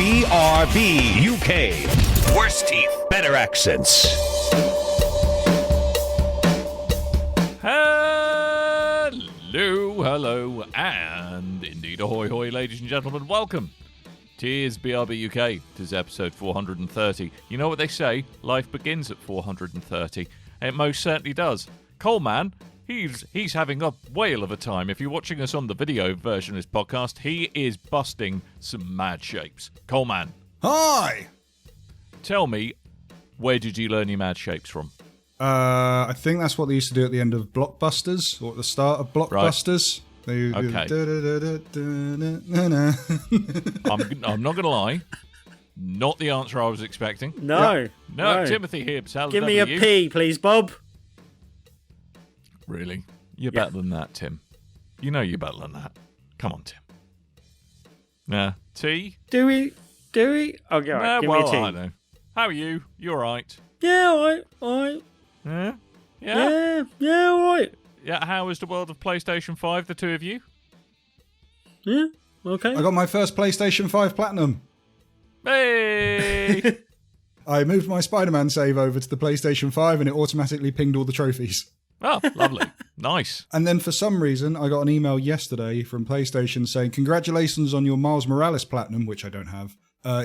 BRB UK. Worse teeth, better accents. Hello, and indeed ahoy hoy, ladies and gentlemen. Welcome. Tis BRB UK. Tis episode 430. You know what they say? Life begins at 430. It most certainly does. Coleman, he's having a whale of a time. If you're watching us on the video version of this podcast, he is busting some mad shapes. Coleman. Hi! Tell me, where did you learn your mad shapes from? I think that's what they used to do at the end of Blockbusters, or at the start of Blockbusters. Right. I'm not going to lie. Not the answer I was expecting. No. No, Timothy Hibbs. Give me a P, please, Bob. Really? You're better than that, Tim. You know you're better than that. Come on, Tim. Nah. T? Do we? Okay, all right. Give me a T. I know. How are you? You all right? Yeah, all right. Yeah? Yeah, all right. Yeah, how is the world of PlayStation 5, the two of you? Yeah, okay. I got my first PlayStation 5 Platinum. Hey! I moved my Spider-Man save over to the PlayStation 5 and it automatically pinged all the trophies. Oh, lovely. Nice. And then for some reason, I got an email yesterday from PlayStation saying, congratulations on your Miles Morales Platinum, which I don't have.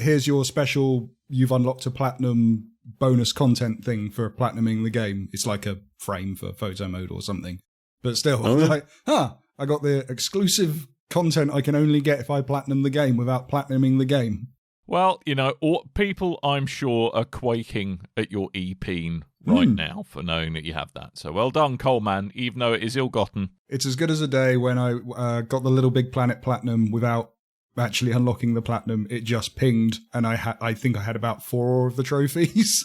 Here's your special, you've unlocked a Platinum bonus content thing for platinuming the game. It's like a frame for photo mode or something. But still, I was like, I got the exclusive content I can only get if I platinum the game without platinuming the game. Well, you know, people, I'm sure, are quaking at your e-peen right now for knowing that you have that. So well done, Coleman, even though it is ill-gotten. It's as good as a day when I got the Little Big Planet Platinum without actually unlocking the Platinum. It just pinged, and I think I had about 4 of the trophies.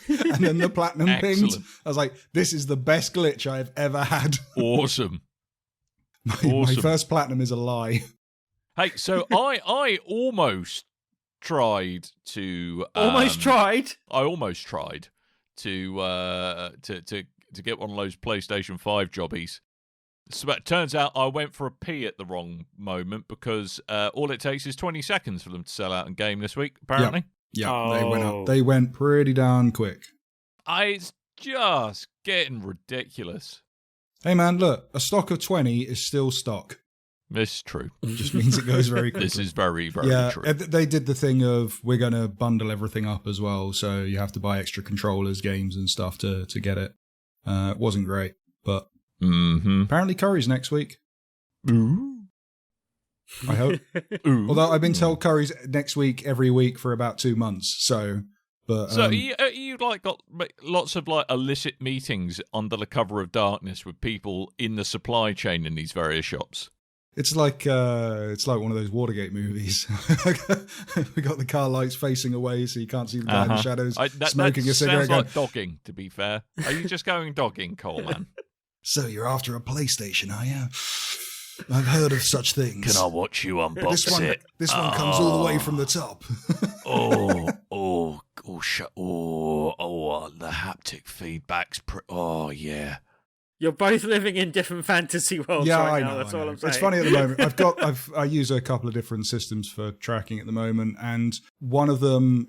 And then the Platinum pinged. I was like, this is the best glitch I've ever had. Awesome. My first Platinum is a lie. Hey, so I almost tried to... I almost tried to get one of those PlayStation 5 jobbies. So it turns out I went for a pee at the wrong moment because all it takes is 20 seconds for them to sell out in game this week, apparently. Yeah, They went pretty darn quick. It's just getting ridiculous. Hey man, look, a stock of 20 is still stock. This is true. It just means it goes very quickly. This is very, very true. Yeah, they did the thing of, we're going to bundle everything up as well, so you have to buy extra controllers, games and stuff to get it. It wasn't great, but... Apparently Curry's next week. Ooh. I hope. Ooh. Although I've been told Curry's next week every week for about 2 months. So you like got lots of like illicit meetings under the cover of darkness with people in the supply chain in these various shops. It's like one of those Watergate movies. We got the car lights facing away, so you can't see the guy in the shadows smoking a cigarette. Sounds like dogging, to be fair. Are you just going dogging, Coleman? So you're after a PlayStation, are you? I've heard of such things. Can I watch you unbox it? This one comes all the way from the top. The haptic feedback's yeah. You're both living in different fantasy worlds right now. That's all I'm saying. It's funny at the moment. I use a couple of different systems for tracking at the moment, and one of them,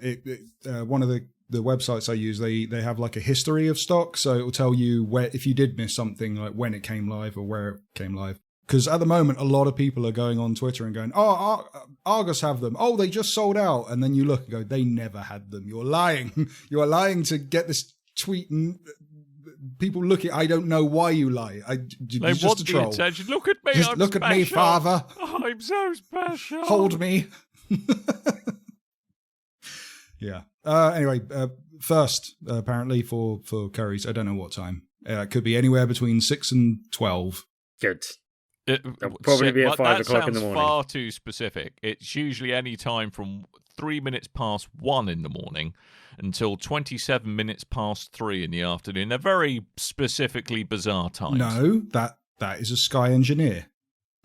one of the websites I use, they have like a history of stock, so it will tell you where, if you did miss something, like when it came live or where it came live. Because at the moment, a lot of people are going on Twitter and going, "Oh, Argos have them. Oh, they just sold out." And then you look and go, "They never had them. You're lying. You are lying to get this tweet." And people look at. I don't know why you lie. They want the attention. Look at me. Just look at me, father. Oh, I'm so special. Hold me. Yeah. Anyway, first, apparently, for Curry's, I don't know what time. It could be anywhere between 6 and 12. Good. It'll probably be at 5 o'clock in the morning. That sounds far too specific. It's usually any time from 3 minutes past 1 in the morning until 27 minutes past 3 in the afternoon. They're very specifically bizarre times. No, that is a Sky engineer.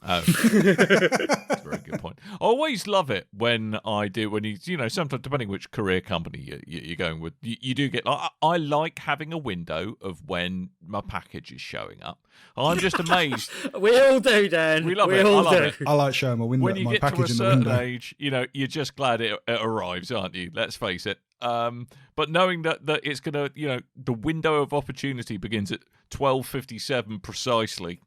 Oh, that's a very good point. I always love it when sometimes depending which career company you're going with, you do get. I like having a window of when my package is showing up. I'm just amazed. We all do, Dan. We love we it. all I love do. it. I like showing my window, When you my get to a package in the certain window. age, you're just glad it arrives, aren't you? Let's face it. But knowing that it's gonna, the window of opportunity begins at 12:57 precisely.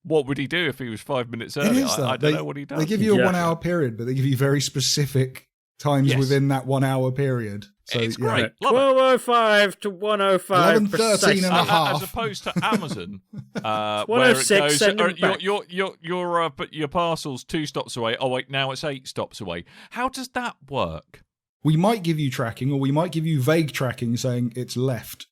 What would he do if he was 5 minutes early? I don't know what he does. They give you a 1 hour period, but they give you very specific times within that 1 hour period. So it's great. Love 12:05 to 1:05. 11:13 and a half. As opposed to Amazon, where it 106 goes, your parcel's 2 stops away. Oh wait, now it's 8 stops away. How does that work? We might give you tracking, or we might give you vague tracking saying it's left.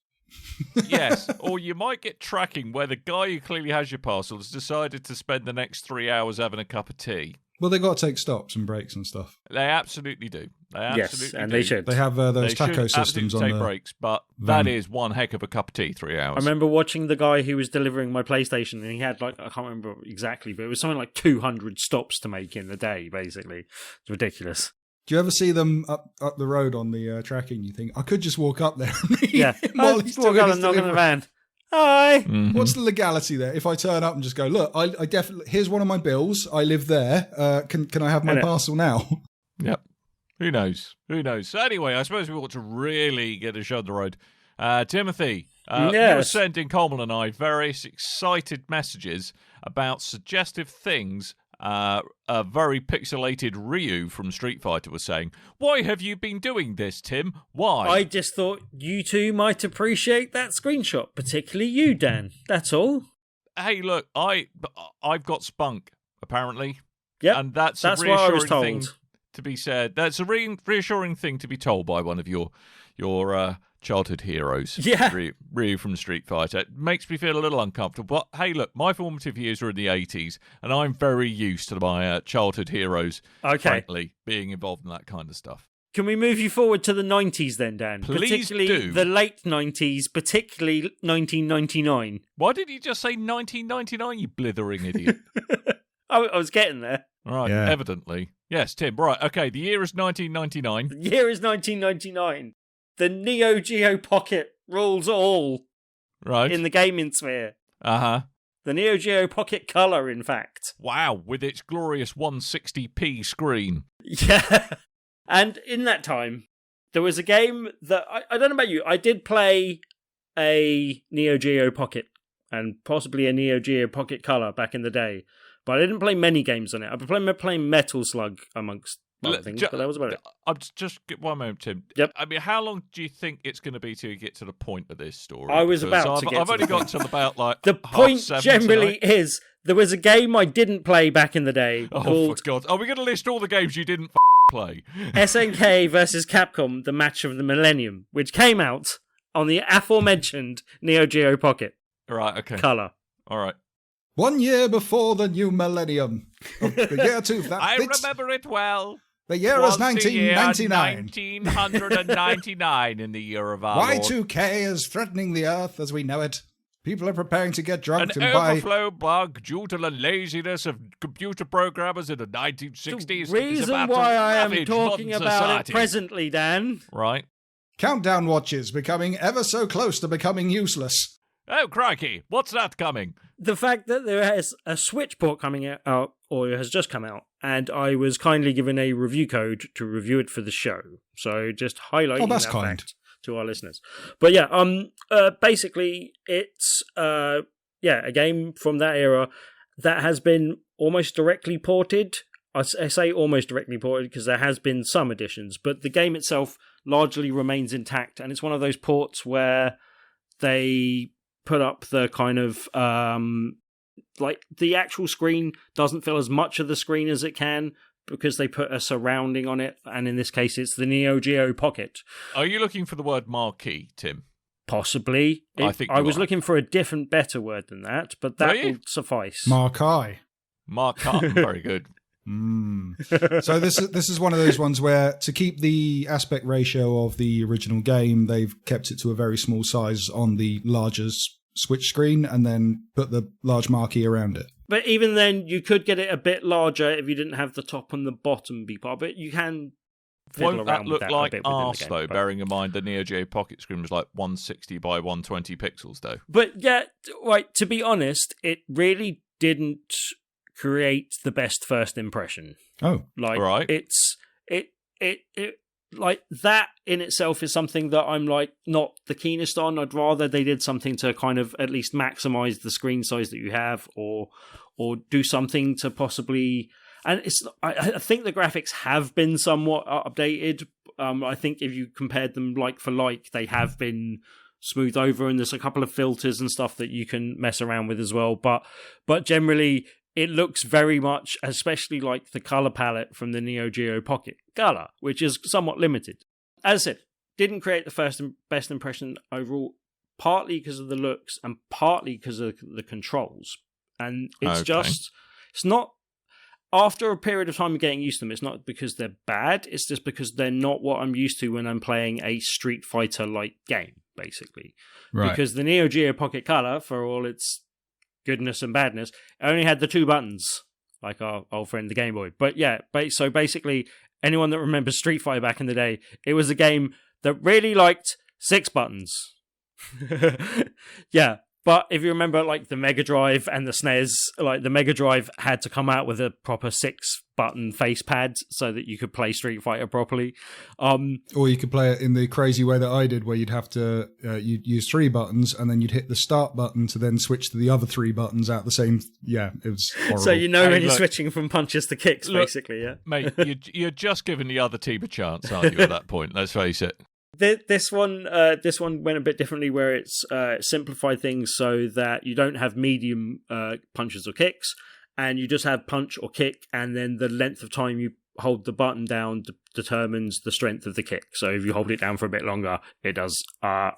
Yes, or you might get tracking where the guy who clearly has your parcel has decided to spend the next 3 hours having a cup of tea. Well, they've got to take stops and breaks and stuff. They absolutely do. They should. They have those taco systems on take the breaks, but that is one heck of a cup of tea, 3 hours. I remember watching the guy who was delivering my PlayStation, and he had I can't remember exactly, but it was something like 200 stops to make in the day, basically. It's ridiculous. Do you ever see them up the road on the tracking? You think, I could just walk up there and meet Yeah. him while he's Walk doing up his and knock on the delivery. van. Hi. Mhm. What's the legality there? If I turn up and just go, look, I definitely, here's one of my bills. I live there. Can I have my parcel now? Yep. Who knows? So anyway, I suppose we ought to really get a show on the road. Timothy, you were sending Coleman and I various excited messages about suggestive things. A very pixelated Ryu from Street Fighter was saying, "Why have you been doing this, Tim? Why?" I just thought you two might appreciate that screenshot, particularly you, Dan. That's all. Hey, look, I've got spunk apparently. Yep, and that's what a I was reassuring thing told. to be said. That's a reassuring thing to be told by one of your childhood heroes. Yeah. Ryu from Street Fighter. It makes me feel a little uncomfortable. But hey, look, my formative years were in the 80s, and I'm very used to my childhood heroes, frankly, being involved in that kind of stuff. Can we move you forward to the 90s then, Dan? Please particularly do. The late 90s, particularly 1999. Why did you just say 1999, you blithering idiot? I was getting there. Right, Yeah. evidently. Yes, Tim, right, okay, the year is 1999. The year is 1999. The Neo Geo Pocket rules all Right. in the gaming sphere. Uh-huh. The Neo Geo Pocket Color, in fact. Wow, with its glorious 160p screen. Yeah. And in that time, there was a game that, I don't know about you, I did play a Neo Geo Pocket and possibly a Neo Geo Pocket Color back in the day, but I didn't play many games on it. I playing Metal Slug amongst other things, but that was about it. I'll just get one moment, Tim. Yep. I mean, how long do you think it's going to be till you get to the point of this story? I was Because about to get I've to only the got point. till about like The point 7:30 generally tonight. is, there was a game I didn't play back in the day Oh, called for God. Are we going to list all the games you didn't play? SNK versus Capcom, the Match of the Millennium, which came out on the aforementioned Neo Geo Pocket Right, okay. Color. All right. 1 year before the new millennium of the year 2000. I remember it well. The year is 1999. 1999 in the year of our Lord. Y2K is threatening the Earth as we know it. People are preparing to get drunk An and buy. overflow bug due to the laziness of computer programmers in the 1960s. The is reason about to why I am ravage talking modern about society. it presently, Dan. Right. Countdown watches becoming ever so close to becoming useless. Oh, crikey. What's that coming? The fact that there is a Switch port coming out, or has just come out, and I was kindly given a review code to review it for the show. So just highlighting that's that kind. fact to our listeners. But yeah, basically it's a game from that era that has been almost directly ported. I say almost directly ported because there has been some additions, but the game itself largely remains intact, and it's one of those ports where they put up the kind of like the actual screen doesn't fill as much of the screen as it can because they put a surrounding on it, and in this case it's the Neo Geo Pocket. Are you looking for the word marquee, Tim? Possibly. I think I you was are. looking for a different, better word than that, but that Were you? will suffice. Markai. Very good. So this is one of those ones where, to keep the aspect ratio of the original game, they've kept it to a very small size on the larger Switch screen and then put the large marquee around it. But even then, you could get it a bit larger if you didn't have the top and the bottom be part. But you can fiddle Won't around that look with that like a bit within arse, the game, though, but- bearing in mind the Neo Geo Pocket screen was like 160 by 120 pixels, though? But yeah, right, to be honest, it really didn't create the best first impression. Oh, Like, Right. it like that in itself is something that I'm like not the keenest on. I'd rather they did something to kind of at least maximize the screen size that you have, or do something to possibly. And I think the graphics have been somewhat updated. I think if you compared them like for like, they have been smoothed over, and there's a couple of filters and stuff that you can mess around with as well. But generally, it looks very much, especially like the color palette from the Neo Geo Pocket Color, which is somewhat limited. As I said, didn't create the first and best impression overall, partly because of the looks and partly because of the controls. And it's just, it's not, after a period of time of getting used to them, it's not because they're bad, it's just because they're not what I'm used to when I'm playing a Street Fighter-like game, basically. right. Because the Neo Geo Pocket Color, for all its goodness and badness, only had the 2 buttons, like our old friend the Game Boy. But yeah, so basically, anyone that remembers Street Fighter back in the day, it was a game that really liked 6 buttons. Yeah, but if you remember, like the Mega Drive and the SNES, like the Mega Drive had to come out with a proper 6-button face pad so that you could play Street Fighter properly. Or you could play it in the crazy way that I did, where you'd have to you'd use 3 buttons and then you'd hit the start button to then switch to the other 3 buttons out the same. Yeah, it was horrible. So you know Hey, when you're look. switching from punches to kicks, Look. basically, yeah. Mate, you're just giving the other team a chance, aren't you, at that point? Let's face it. This one went a bit differently, where it's simplified things so that you don't have medium punches or kicks, and you just have punch or kick, and then the length of time you hold the button down determines the strength of the kick. So if you hold it down for a bit longer, it does a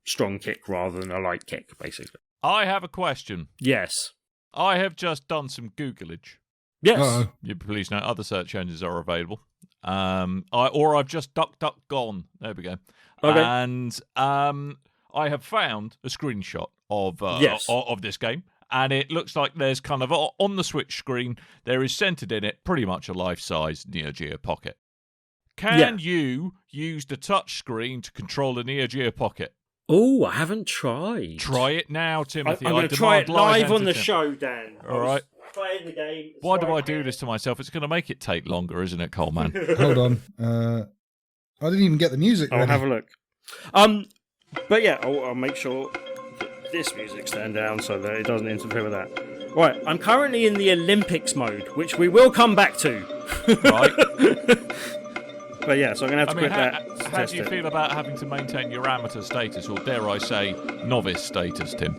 strong kick rather than a light kick, basically. I have a question. Yes. I have just done some Googlage. Yes. Uh-oh. You please know other search engines are available. I've just gone. There we go. Okay. And I have found a screenshot of Yes. of this game, and it looks like there's kind of on the Switch screen there is centered in it pretty much a life-size Neo Geo Pocket. Can you use the touch screen to control the Neo Geo Pocket? Oh, I haven't tried. Try it now, Timothy. I'm going to try it demand live on the entertainment. show, Dan. All right. Playing the game. Why do I do this to myself? It's going to make it take longer, isn't it, Coleman? Hold on. I didn't even get the music I'll ready. have a look. But yeah, I'll make sure that this music's turned down so that it doesn't interfere with that. Right, I'm currently in the Olympics mode, which we will come back to. Right. But yeah, so I'm going to have to quit that. to How test do you it. feel about having to maintain your amateur status, or dare I say, novice status, Tim?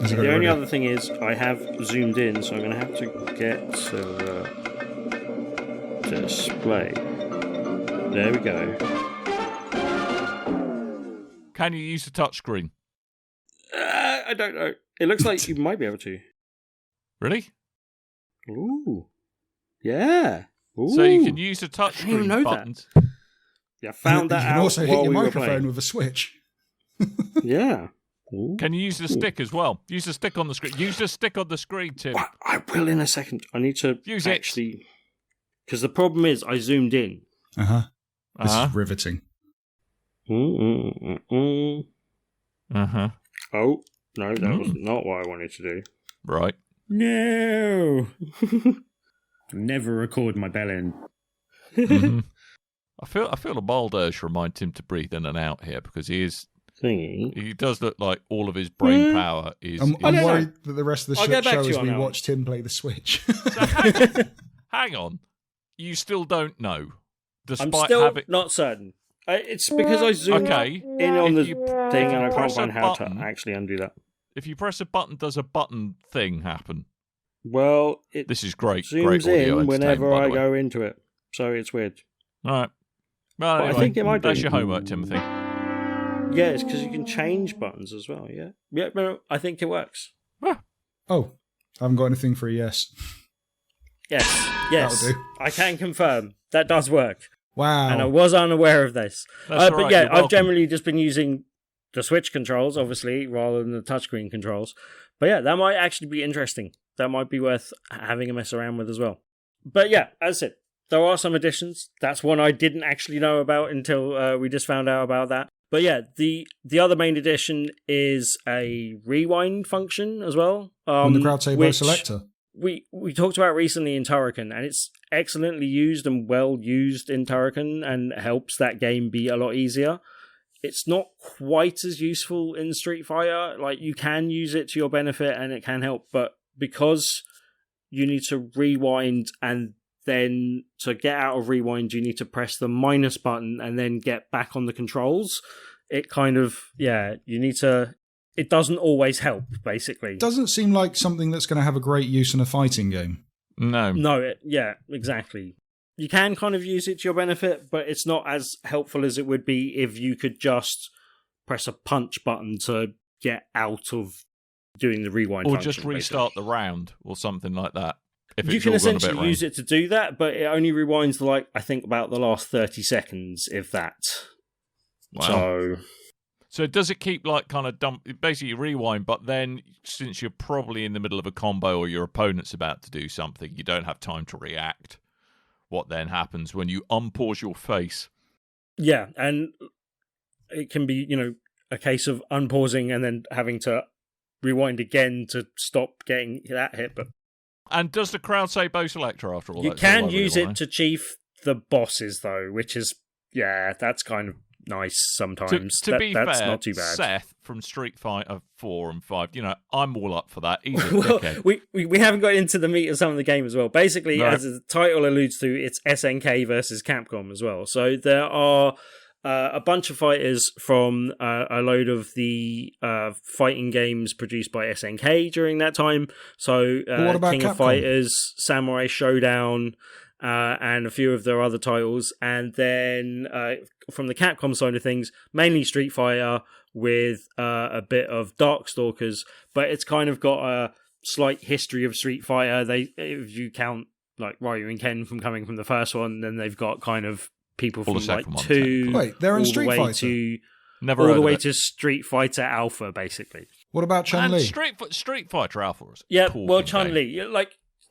Has it got The it only ready? other thing is I have zoomed in, so I'm going to have to get to the display. There we go. Can you use the touchscreen? I don't know. It looks like you might be able to. Really? Ooh. Yeah. Ooh. So you can use the didn't even know touchscreen that. buttons. Yeah, found that You can out also hit while your we were microphone playing. with a switch. Yeah. Ooh. Can you use the stick as well? Use the stick on the screen. Use the stick on the screen, Tim. I will in a second. I need to Use it. actually... Because the problem is I zoomed in. Uh-huh. This Uh-huh. is riveting. Uh-huh. Oh, no, that was not what I wanted to do. Right. No! Never record my belly. Mhm. I feel a mild urge to remind Tim to breathe in and out here, because Thingy. he does look like all of his brain power is... I'm don't know. worried that the rest of the I'll get back show to is you on we that one. watched him play the Switch. Hang on. You still don't know, I'm despite still having... not certain. It's because I zoomed Okay. in on If the you thing and I press can't a find how to button- actually undo that. If you press a button, does a button thing happen? Well, it This is great. zooms Great audio in whenever entertainment, by I the way. go into it. So it's weird. All right. Well, But I anyway, think it might that's do. your homework, Timothy. Yeah, it's because you can change buttons as well, yeah? Yeah, no, I think it works. Oh, I haven't got anything for a yes. Yes, yes. That'll do. I can confirm that does work. Wow. And I was unaware of this. That's all But right, yeah, you're I've welcome. generally just been using the Switch controls, obviously, rather than the touchscreen controls. But yeah, that might actually be interesting. That might be worth having a mess around with as well. But yeah, as I said, there are some additions. That's one I didn't actually know about until we just found out about that. But yeah, the other main addition is a rewind function as well. On the crowd saber selector. We talked about recently in Turrican, and it's excellently used and well used in Turrican and helps that game be a lot easier. It's not quite as useful in Street Fighter. Like, you can use it to your benefit and it can help, but because you need to rewind and then to get out of rewind, you need to press the minus button and then get back on the controls. It kind of, you need to... It doesn't always help, basically. Doesn't seem like something that's going to have a great use in a fighting game. No. No, exactly. You can kind of use it to your benefit, but it's not as helpful as it would be if you could just press a punch button to get out of doing the rewind or function, just restart the round or something like that. If you can essentially use it to do that, but it only rewinds I think about the last 30 seconds, if that. Wow. So does it keep basically rewind, but then since you're probably in the middle of a combo or your opponent's about to do something, you don't have time to react. What then happens when you unpause your face? Yeah, and it can be, a case of unpausing and then having to rewind again to stop getting that hit. And does the crowd say Bo Selector after all that? You can use it to chief the bosses, though, which is, that's kind of nice sometimes. To be that's fair, not too bad. Seth from Street Fighter 4 and 5, I'm all up for that. He's a well, dickhead. we haven't got into the meat of some of the game as well. Basically, as the title alludes to, it's SNK versus Capcom as well. So there are a bunch of fighters from a load of the fighting games produced by SNK during that time. So what about King Capcom? of Fighters, Samurai Showdown, and a few of their other titles. And then from the Capcom side of things, mainly Street Fighter with a bit of Darkstalkers, but it's kind of got a slight history of Street Fighter. If you count like Ryu and Ken from coming from the first one, then they've got kind of people from like 2. Wait, they're in Street Fighter? All the way to Street Fighter Alpha, basically. What about Chun-Li? Street Fighter Alpha was Chun-Li,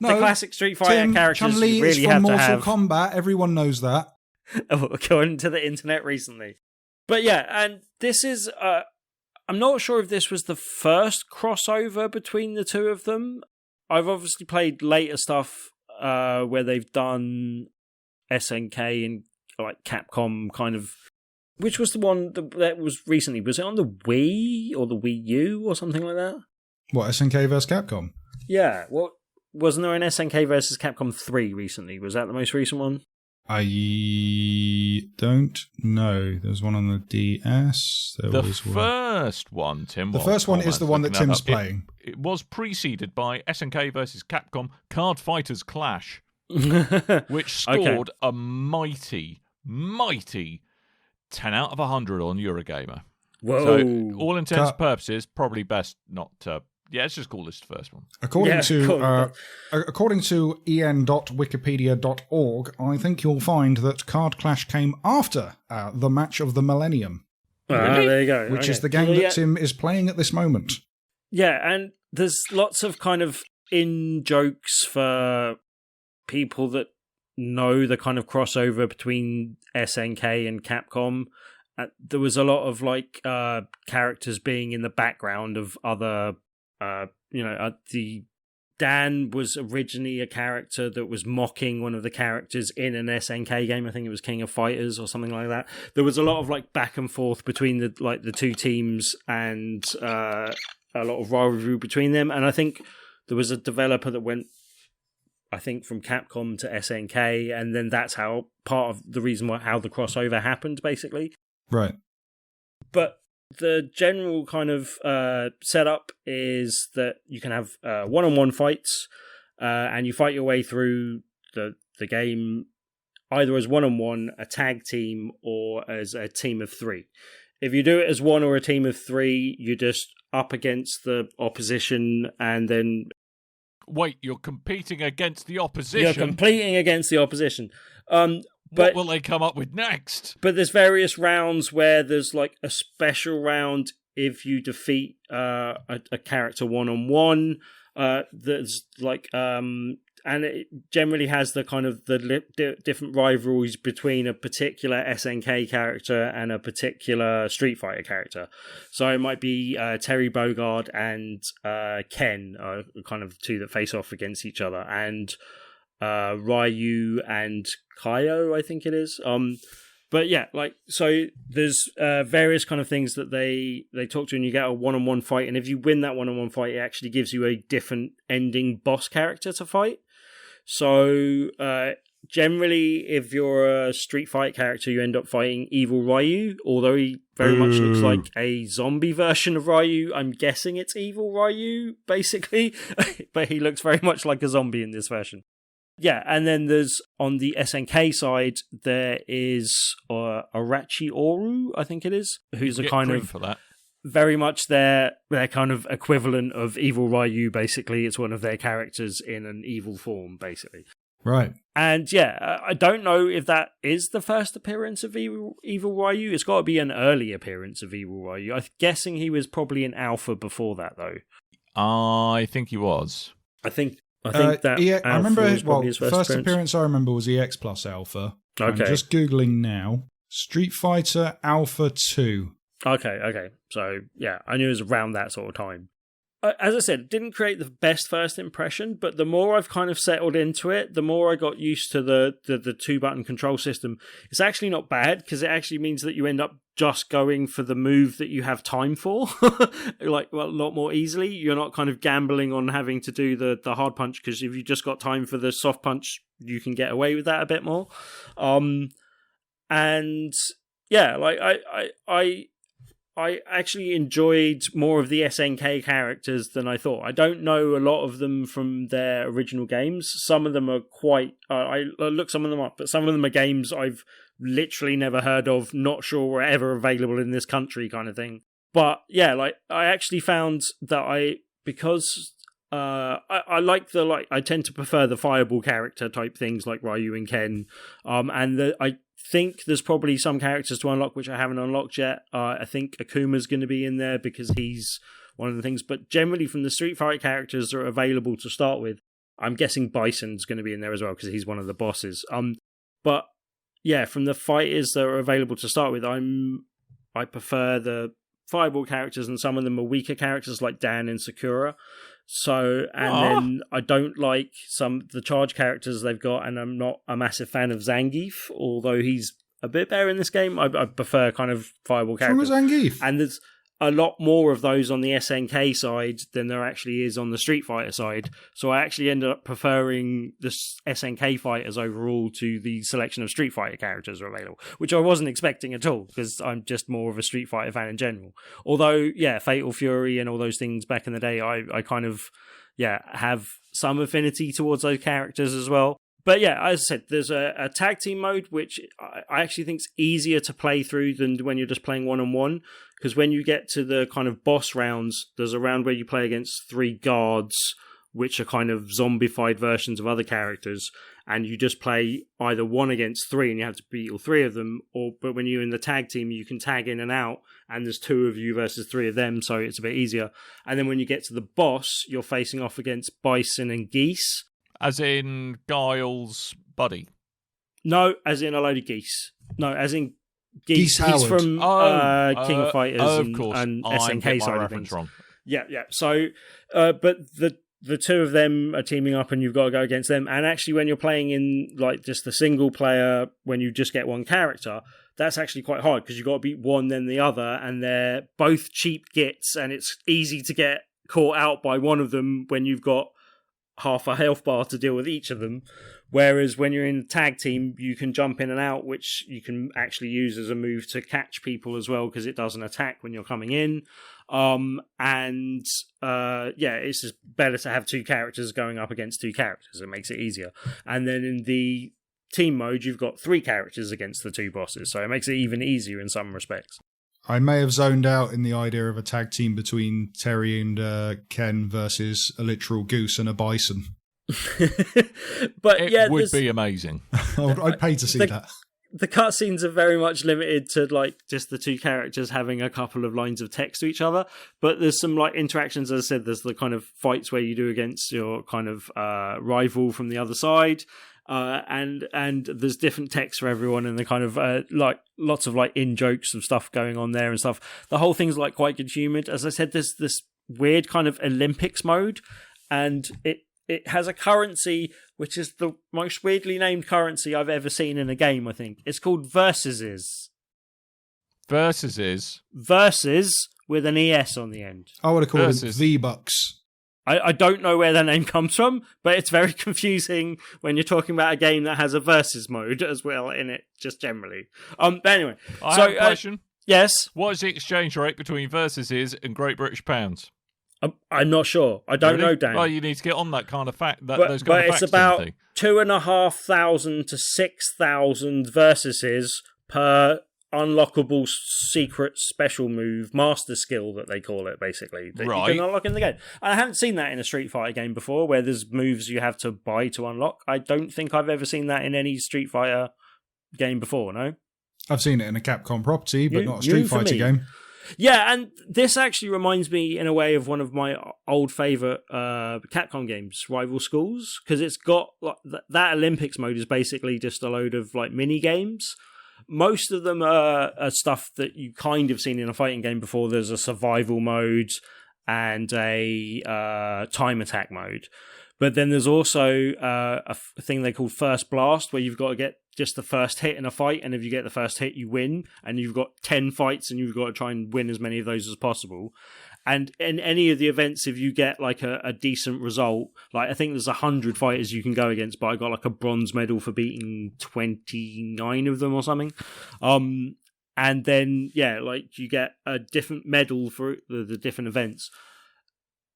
the classic Street Fighter characters Chun-Li you really is from have Mortal to have. Kombat. Everyone knows that. According to the internet recently. But yeah, and this is... I'm not sure if this was the first crossover between the two of them. I've obviously played later stuff where they've done SNK and like Capcom kind of... Which was the one that was recently? Was it on the Wii or the Wii U or something like that? What, SNK vs. Capcom? Yeah, wasn't there an SNK versus Capcom 3 recently? Was that the most recent one? I don't know. There's one on the DS. The first one, Tim. The first one is the one that Tim's playing. It was preceded by SNK versus Capcom Card Fighters Clash, which scored a mighty 10 out of 100 on Eurogamer. Whoa. So, all intents and purposes, probably best not to... Yeah, let's just call this the first one. According to en.wikipedia.org, I think you'll find that Card Clash came after the match of the Millennium. Really? There you go. Which is the game that Tim is playing at this moment. Yeah, and there's lots of kind of in-jokes for people that know the kind of crossover between SNK and Capcom. There was a lot of like characters being in the background of other... the Dan was originally a character that was mocking one of the characters in an SNK game. I think it was King of Fighters or something like that. There was a lot of like back and forth between the two teams and a lot of rivalry between them. And I think there was a developer that went, I think, from Capcom to SNK, and then that's how part of the reason how the crossover happened, basically. Right. But the general kind of setup is that you can have one-on-one fights, and you fight your way through the game either as one-on-one, a tag team, or as a team of 3. If you do it as one or a team of 3, you're just up against the opposition, and then... Wait, you're competing against the opposition? You're competing against the opposition. What will they come up with next? But there's various rounds where there's like a special round if you defeat a character one-on-one. There's like and it generally has the kind of the different rivalries between a particular SNK character and a particular Street Fighter character. So it might be Terry Bogard and Ken are kind of two that face off against each other, and Ryu and Kaio, I think it is. But yeah, like, so there's various kind of things that they talk to, and you get a one-on-one fight, and if you win that one-on-one fight, it actually gives you a different ending boss character to fight. So generally, if you're a Street Fighter character, you end up fighting Evil Ryu, although he very much looks like a zombie version of Ryu. I'm guessing it's Evil Ryu, basically, but he looks very much like a zombie in this version. Yeah, and then there's, on the SNK side, there is Arachi Oru, I think it is, who's a kind of for that. Very much their kind of equivalent of Evil Ryu, basically. It's one of their characters in an evil form, basically. Right. And yeah, I don't know if that is the first appearance of Evil Ryu. It's got to be an early appearance of Evil Ryu. I'm guessing he was probably in alpha before that, though. I think he was. I think that I remember his first appearance I remember was EX plus Alpha. Okay. I'm just Googling now. Street Fighter Alpha 2. Okay. So, yeah, I knew it was around that sort of time. As I said, didn't create the best first impression, but the more I've kind of settled into it, the more I got used to the two-button control system. It's actually not bad, because it actually means that you end up just going for the move that you have time for, like, well, a lot more easily. You're not kind of gambling on having to do the hard punch, because if you've just got time for the soft punch, you can get away with that a bit more. And yeah, like I actually enjoyed more of the SNK characters than I thought. I don't know a lot of them from their original games. Some of them are quite... I looked some of them up, but some of them are games I've literally never heard of, not sure were ever available in this country kind of thing. But yeah, like, I actually found that because I like I tend to prefer the fireball character type things like Ryu and Ken. I think there's probably some characters to unlock which I haven't unlocked yet. I think Akuma's going to be in there because he's one of the things. But generally, from the Street Fighter characters that are available to start with, I'm guessing Bison's going to be in there as well because he's one of the bosses. But yeah, from the fighters that are available to start with, I prefer the fireball characters, and some of them are weaker characters like Dan and Sakura. So, then I don't like the charge characters they've got, and I'm not a massive fan of Zangief, although he's a bit better in this game. I prefer kind of fireball characters. What's wrong with Zangief? And there's a lot more of those on the SNK side than there actually is on the Street Fighter side. So I actually ended up preferring the SNK fighters overall to the selection of Street Fighter characters are available, which I wasn't expecting at all because I'm just more of a Street Fighter fan in general. Although, yeah, Fatal Fury and all those things back in the day, I kind of, have some affinity towards those characters as well. But yeah, as I said, there's a tag team mode, which I actually think is easier to play through than when you're just playing one-on-one. Because when you get to the kind of boss rounds, there's a round where you play against 3 guards, which are kind of zombified versions of other characters. And you just play either 1 against 3, and you have to beat all 3 of them. But when you're in the tag team, you can tag in and out, and there's 2 of you versus 3 of them, so it's a bit easier. And then when you get to the boss, you're facing off against Bison and Geese. As in Guile's buddy? No, as in a load of geese. No, as in geese. Geese He's Howard. from King of Fighters and SNK side of things. Wrong. Yeah. So, but the 2 of them are teaming up, and you've got to go against them. And actually, when you're playing in like just the single player, when you just get one character, that's actually quite hard because you've got to beat one then the other, and they're both cheap gits, and it's easy to get caught out by one of them when you've got half a health bar to deal with each of them. Whereas when you're in a tag team, you can jump in and out, which you can actually use as a move to catch people as well, because it doesn't attack when you're coming in. It's just better to have 2 characters going up against 2 characters. It makes it easier. And then in the team mode, you've got 3 characters against the 2 bosses, so it makes it even easier in some respects. I may have zoned out in the idea of a tag team between Terry and Ken versus a literal goose and a bison. But it would be amazing. I'd pay to see that. the cutscenes are very much limited to like just the two characters having a couple of lines of text to each other, but there's some like interactions. As I said, there's the kind of fights where you do against your kind of rival from the other side, and there's different text for everyone, and the kind of like lots of like in jokes and stuff going on there and stuff. The whole thing's like quite good humoured. As I said, there's this weird kind of Olympics mode, and it has a currency which is the most weirdly named currency I've ever seen in a game, I think. It's called Versus. Versus with an ES on the end. I would have called it Versus. V-Bucks. I don't know where that name comes from, but it's very confusing when you're talking about a game that has a versus mode as well in it, just generally. But anyway. I have a question. Yes? What is the exchange rate between Versus and Great British Pounds? I'm not sure. I don't know, Dan. Well, you need to get on that kind of fact. But it's about 2,500 to 6,000 versuses per unlockable secret special move, master skill that they call it, basically, that you can unlock in the game. I haven't seen that in a Street Fighter game before, where there's moves you have to buy to unlock. I don't think I've ever seen that in any Street Fighter game before, no? I've seen it in a Capcom property, but not a Street Fighter game. Yeah, and this actually reminds me in a way of one of my old favourite Capcom games, Rival Schools, because it's got like that Olympics mode is basically just a load of like mini games. Most of them are stuff that you kind of seen in a fighting game before. There's a survival mode and a time attack mode. But then there's also a thing they call First Blast, where you've got to get just the first hit in a fight, and if you get the first hit, you win, and you've got 10 fights, and you've got to try and win as many of those as possible. And in any of the events, if you get like a decent result, like I think there's 100 fighters you can go against, but I got like a bronze medal for beating 29 of them or something. And then, yeah, like you get a different medal for the different events.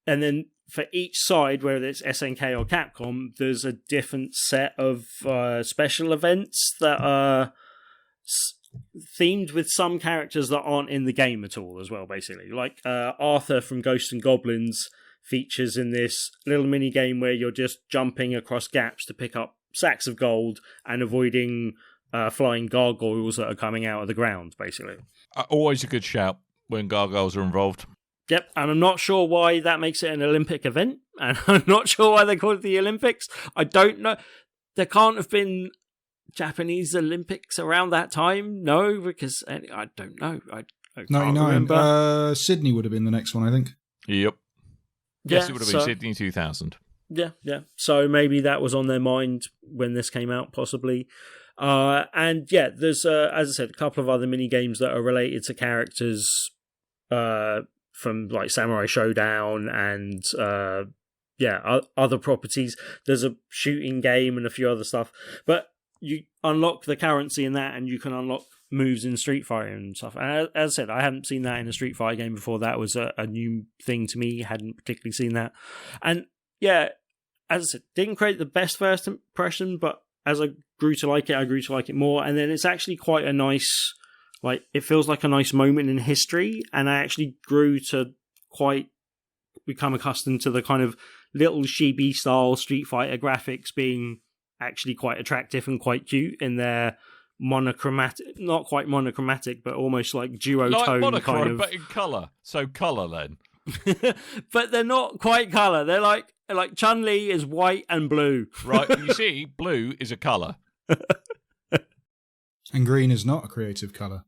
And then for each side, whether it's SNK or Capcom, there's a different set of special events that are themed with some characters that aren't in the game at all as well, basically. Like Arthur from Ghosts and Goblins features in this little mini game where you're just jumping across gaps to pick up sacks of gold and avoiding flying gargoyles that are coming out of the ground, basically. Always a good shout when gargoyles are involved. Yep, and I'm not sure why that makes it an Olympic event, and I'm not sure why they call it the Olympics. I don't know. There can't have been Japanese Olympics around that time, no, because I don't know. I can't 99. remember. Sydney would have been the next one, I think. Yep. Yeah, Yes, it would have been Sydney 2000. Yeah. So maybe that was on their mind when this came out, possibly. And yeah, there's, as I said, a couple of other mini games that are related to characters from like Samurai Showdown and other properties. There's a shooting game and a few other stuff, but you unlock the currency in that, and you can unlock moves in Street Fighter and stuff. And as I said, I hadn't seen that in a Street Fighter game before. That was a new thing to me. Hadn't particularly seen that. And yeah, as I said, didn't create the best first impression, but as I grew to like it more. And then it's actually quite a nice, like, it feels like a nice moment in history. And I actually grew to quite become accustomed to the kind of little chibi style Street Fighter graphics being actually quite attractive and quite cute in their monochromatic, not quite monochromatic, but almost like duotone like kind of. But in colour. So colour then. But they're not quite colour. They're like Chun-Li is white and blue. Right, you see, blue is a colour. And green is not a creative colour.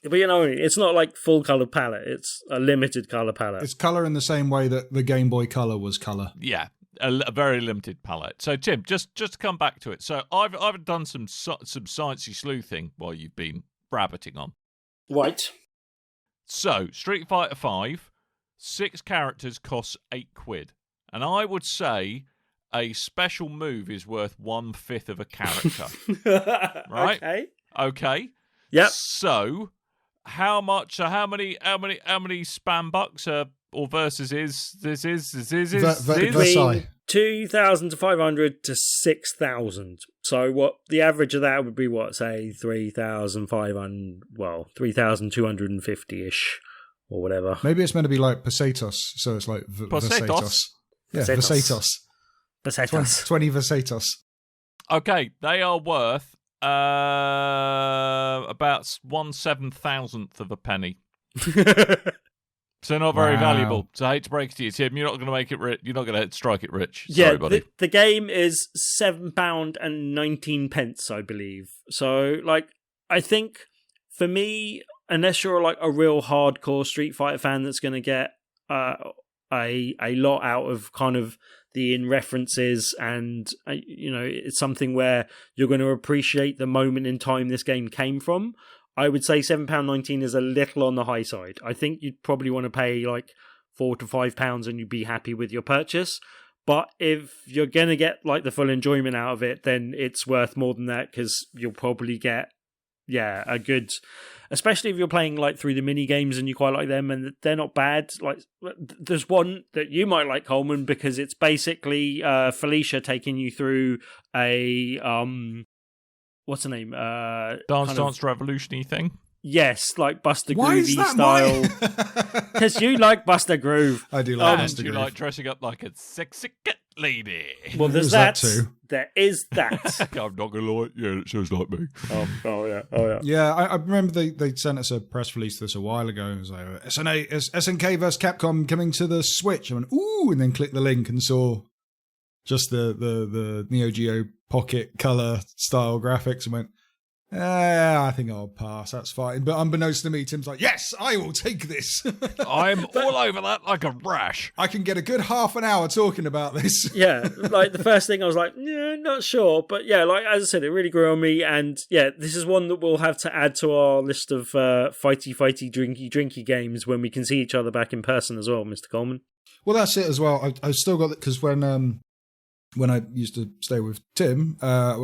But you know, it's not like full colour palette. It's a limited colour palette. It's colour in the same way that the Game Boy Color was colour. Yeah, a very limited palette. So Tim, just to come back to it. So I've done some sciencey sleuthing while you've been brabbiting on. Right. So Street Fighter 5, 6 characters costs £8, and I would say a special move is worth 1/5 of a character. Right? Okay. Yep. So how much? How many spam bucks or versus is this? Versailles. 2,500 to 6,000. So what the average of that would be? What, say 3,500? Well, 3,250-ish or whatever. Maybe it's meant to be like pesetos, so it's like Versatos. Yeah, Pesetos. Versatos. 20 Versatos. Okay, they are worth About 1/7,000th of a penny. So not very valuable. So I hate to break it to you, Tim. You're not going to make it rich. You're not going to strike it rich. Sorry, buddy. The game is £7.19, I believe. So, like, I think for me, unless you're like a real hardcore Street Fighter fan that's going to get a lot out of kind of the in references, and it's something where you're going to appreciate the moment in time this game came from, I would say £7.19 is a little on the high side. I think you'd probably want to pay like £4 to £5 and you'd be happy with your purchase. But if you're going to get like the full enjoyment out of it, then it's worth more than that, because you'll probably get, a good, especially if you're playing like through the mini games and you quite like them, and they're not bad. Like, there's one that you might like, Coleman, because it's basically Felicia taking you through a what's the name? Dance Revolution-y thing? Yes, like Buster Why is Groovy that style. Because you like Buster Groove. I do like And Buster you Groove. like dressing up like a sexy cat lady. Well, there's that that. too. There is that. I'm not going to lie. Yeah, it sounds like me. Oh yeah. Yeah, I remember they sent us a press release this a while ago. It was like, SNK vs. Capcom coming to the Switch. I went, ooh, and then clicked the link and saw just the Neo Geo Pocket color style graphics and went, I think I'll pass. That's fine. But unbeknownst to me, Tim's like, yes, I will take this. I'm all over that like a rash. I can get a good half an hour talking about this. Yeah, like the first thing I was like, not sure. But yeah, like as I said, it really grew on me. And yeah, this is one that we'll have to add to our list of fighty, drinky games when we can see each other back in person as well, Mr. Coleman. Well, that's it as well. I still got it because when I used to stay with Tim,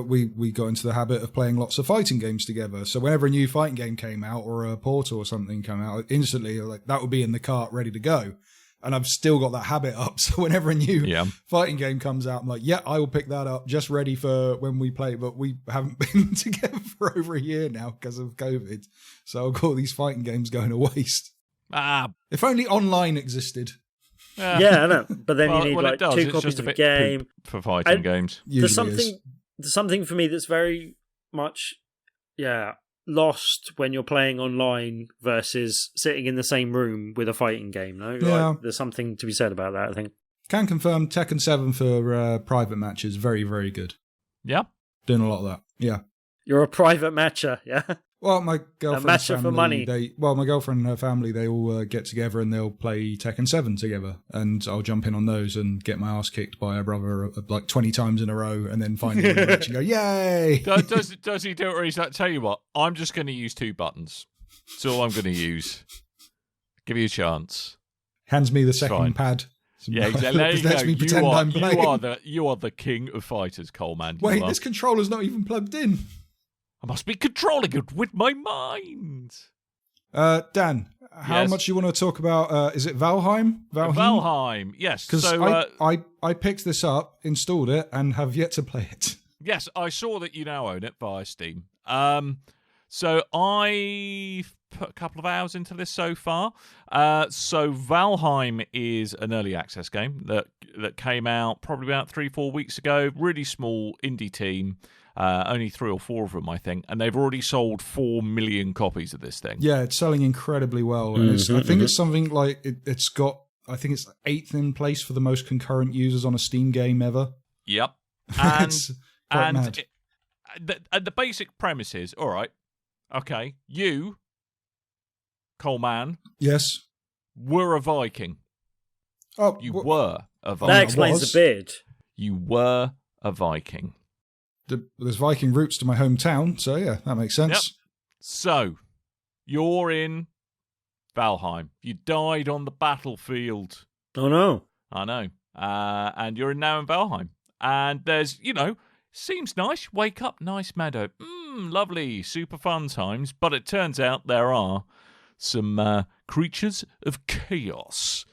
we got into the habit of playing lots of fighting games together. So whenever a new fighting game came out or a Portal or something came out, instantly like that would be in the cart ready to go. And I've still got that habit up. So whenever a new fighting game comes out, I'm like, yeah, I will pick that up, just ready for when we play. But we haven't been together for over a year now because of COVID. So I've got all these fighting games going to waste. If only online existed. Yeah, I know. But then you need like two two copies of the game for fighting games. There's something for me that's very much lost when you're playing online versus sitting in the same room with a fighting game. No, like, there's something to be said about that, I think. Can confirm Tekken 7 for private matches, very, very good. Yeah, doing a lot of that. Yeah, you're a private matcher. Yeah. Well, my girlfriend's a matcher family, for money. My girlfriend and her family, they all get together and they'll play Tekken 7 together. And I'll jump in on those and get my ass kicked by a brother like 20 times in a row and then finally win the match and go, yay! Does he do it or he's like, tell you what, I'm just going to use 2 buttons. That's all I'm going to use. Give you a chance. Hands me the second pad. Yeah, exactly. There you go. You are the king of fighters, Coleman. Wait, this controller's not even plugged in. I must be controlling it with my mind. Dan, how much you want to talk about? Is it Valheim? Valheim, yes. Because I picked this up, installed it, and have yet to play it. Yes, I saw that you now own it via Steam. So I've put a couple of hours into this so far. So Valheim is an early access game that came out probably about 3-4 weeks ago. Really small indie team. Only 3 or 4 of them, I think, and they've already sold 4 million copies of this thing. Yeah, it's selling incredibly well. And I think it's something like it's got. I think it's 8th in place for the most concurrent users on a Steam game ever. Yep, and the basic premise is all right. Okay, you, Coleman, yes, were a Viking. Oh, were a Viking. That explains the beard. You were a Viking. There's Viking roots to my hometown, so yeah, that makes sense. Yep. So, you're in Valheim. You died on the battlefield. Oh, no. I know. And you're now in Valheim. And there's, seems nice. Wake up, nice meadow. Lovely, super fun times. But it turns out there are some creatures of chaos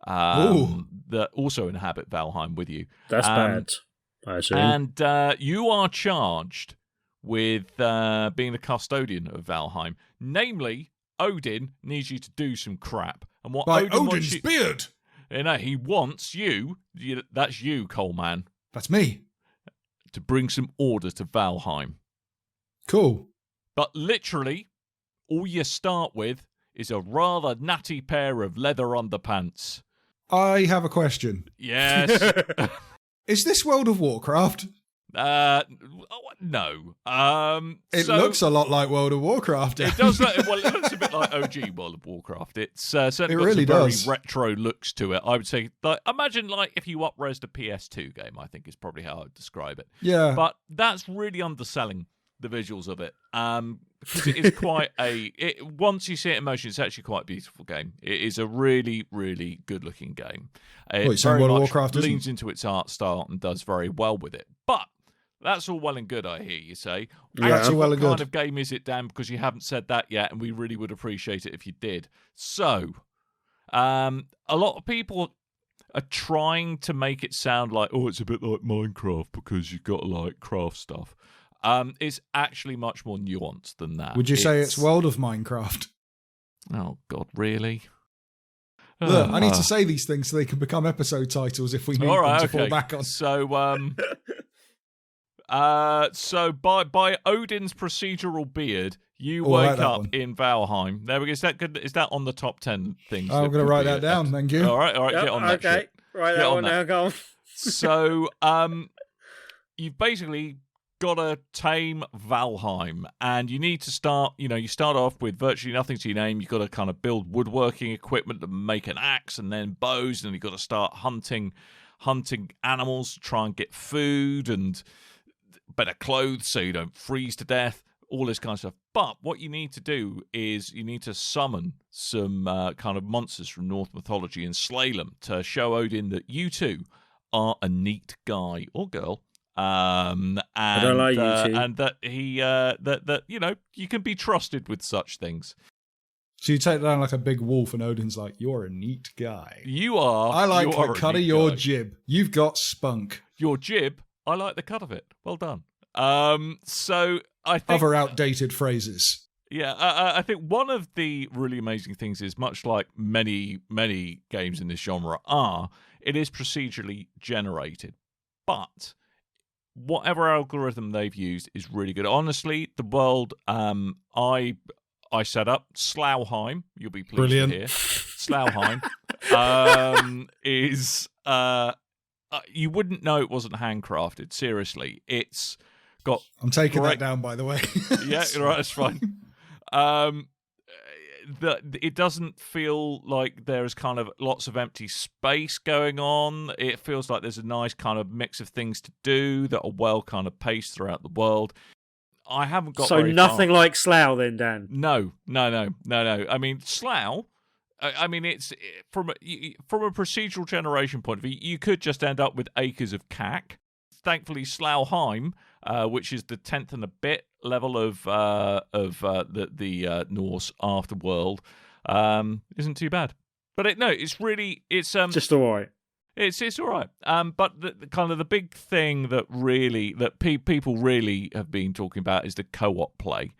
that also inhabit Valheim with you. That's bad. I assume. And you are charged with being the custodian of Valheim. Namely, Odin needs you to do some crap. And what Odin's beard! He wants you, that's you, Coleman. That's me. To bring some order to Valheim. Cool. But literally, all you start with is a rather natty pair of leather underpants. I have a question. Yes. Is this World of Warcraft? No. It looks a lot like World of Warcraft. It does look, well, it looks a bit like OG World of Warcraft. It's certainly got really some very does. retro looks to it. I would say, like, imagine like if you up-resed a PS2 game, I think is probably how I'd describe it. Yeah. But that's really underselling the visuals of it. Because it is quite once you see it in motion, it's actually quite a beautiful game. It is a really, really good-looking game. It saying very World of much Warcraft leans into its art style and does very well with it. But that's all well and good, I hear you say. Yeah, Actually, it's all well what and kind good. of game is it, Dan? Because you haven't said that yet, and we really would appreciate it if you did. So, a lot of people are trying to make it sound like, oh, it's a bit like Minecraft because you've got to, like, craft stuff. It's actually much more nuanced than that. Would you say it's World of Minecraft? Oh, God, really? Look, I need to say these things so they can become episode titles if we need them to fall back on. So by Odin's procedural beard, you I wake like that up one. in Valheim. There we go. Is that good? Is that on the top 10 things? I'm going to write that down. Thank you. All right, get on that. Okay, Shit. right, Get that on one that. now, go on. So, you've basically got to tame Valheim, and you need to start. You start off with virtually nothing to your name. You've got to kind of build woodworking equipment to make an axe, and then bows, and you've got to start hunting animals to try and get food and better clothes so you don't freeze to death. All this kind of stuff. But what you need to do is you need to summon some kind of monsters from Norse mythology and slay them to show Odin that you two are a neat guy or girl. And, I don't like you two. And that he that you can be trusted with such things. So you take down like a big wolf and Odin's like, you're a neat guy. You are. I like you are the a cut of neat your guy. jib. You've got spunk. Your jib. I like the cut of it. Well done. So I think Other outdated phrases. Yeah, I think one of the really amazing things is, much like many games in this genre are, it is procedurally generated. But whatever algorithm they've used is really good. Honestly, the world I set up, Slougheim, you'll be pleased Brilliant. to hear. Slougheim is you wouldn't know it wasn't handcrafted. Seriously, it's got. I'm taking great- that down, by the way. Yeah, right, that's fine. It doesn't feel like there's kind of lots of empty space going on. It feels like there's a nice kind of mix of things to do that are well kind of paced throughout the world. I haven't got So very nothing far. like Slough then, Dan? No. I mean, Slough. I mean, it's from a procedural generation point of view, you could just end up with acres of cack. Thankfully, Slougheim, which is the 10th and a bit level of the Norse afterworld, isn't too bad. But it's Just all right. It's all right. But the kind of the big thing that people really have been talking about is the co-op play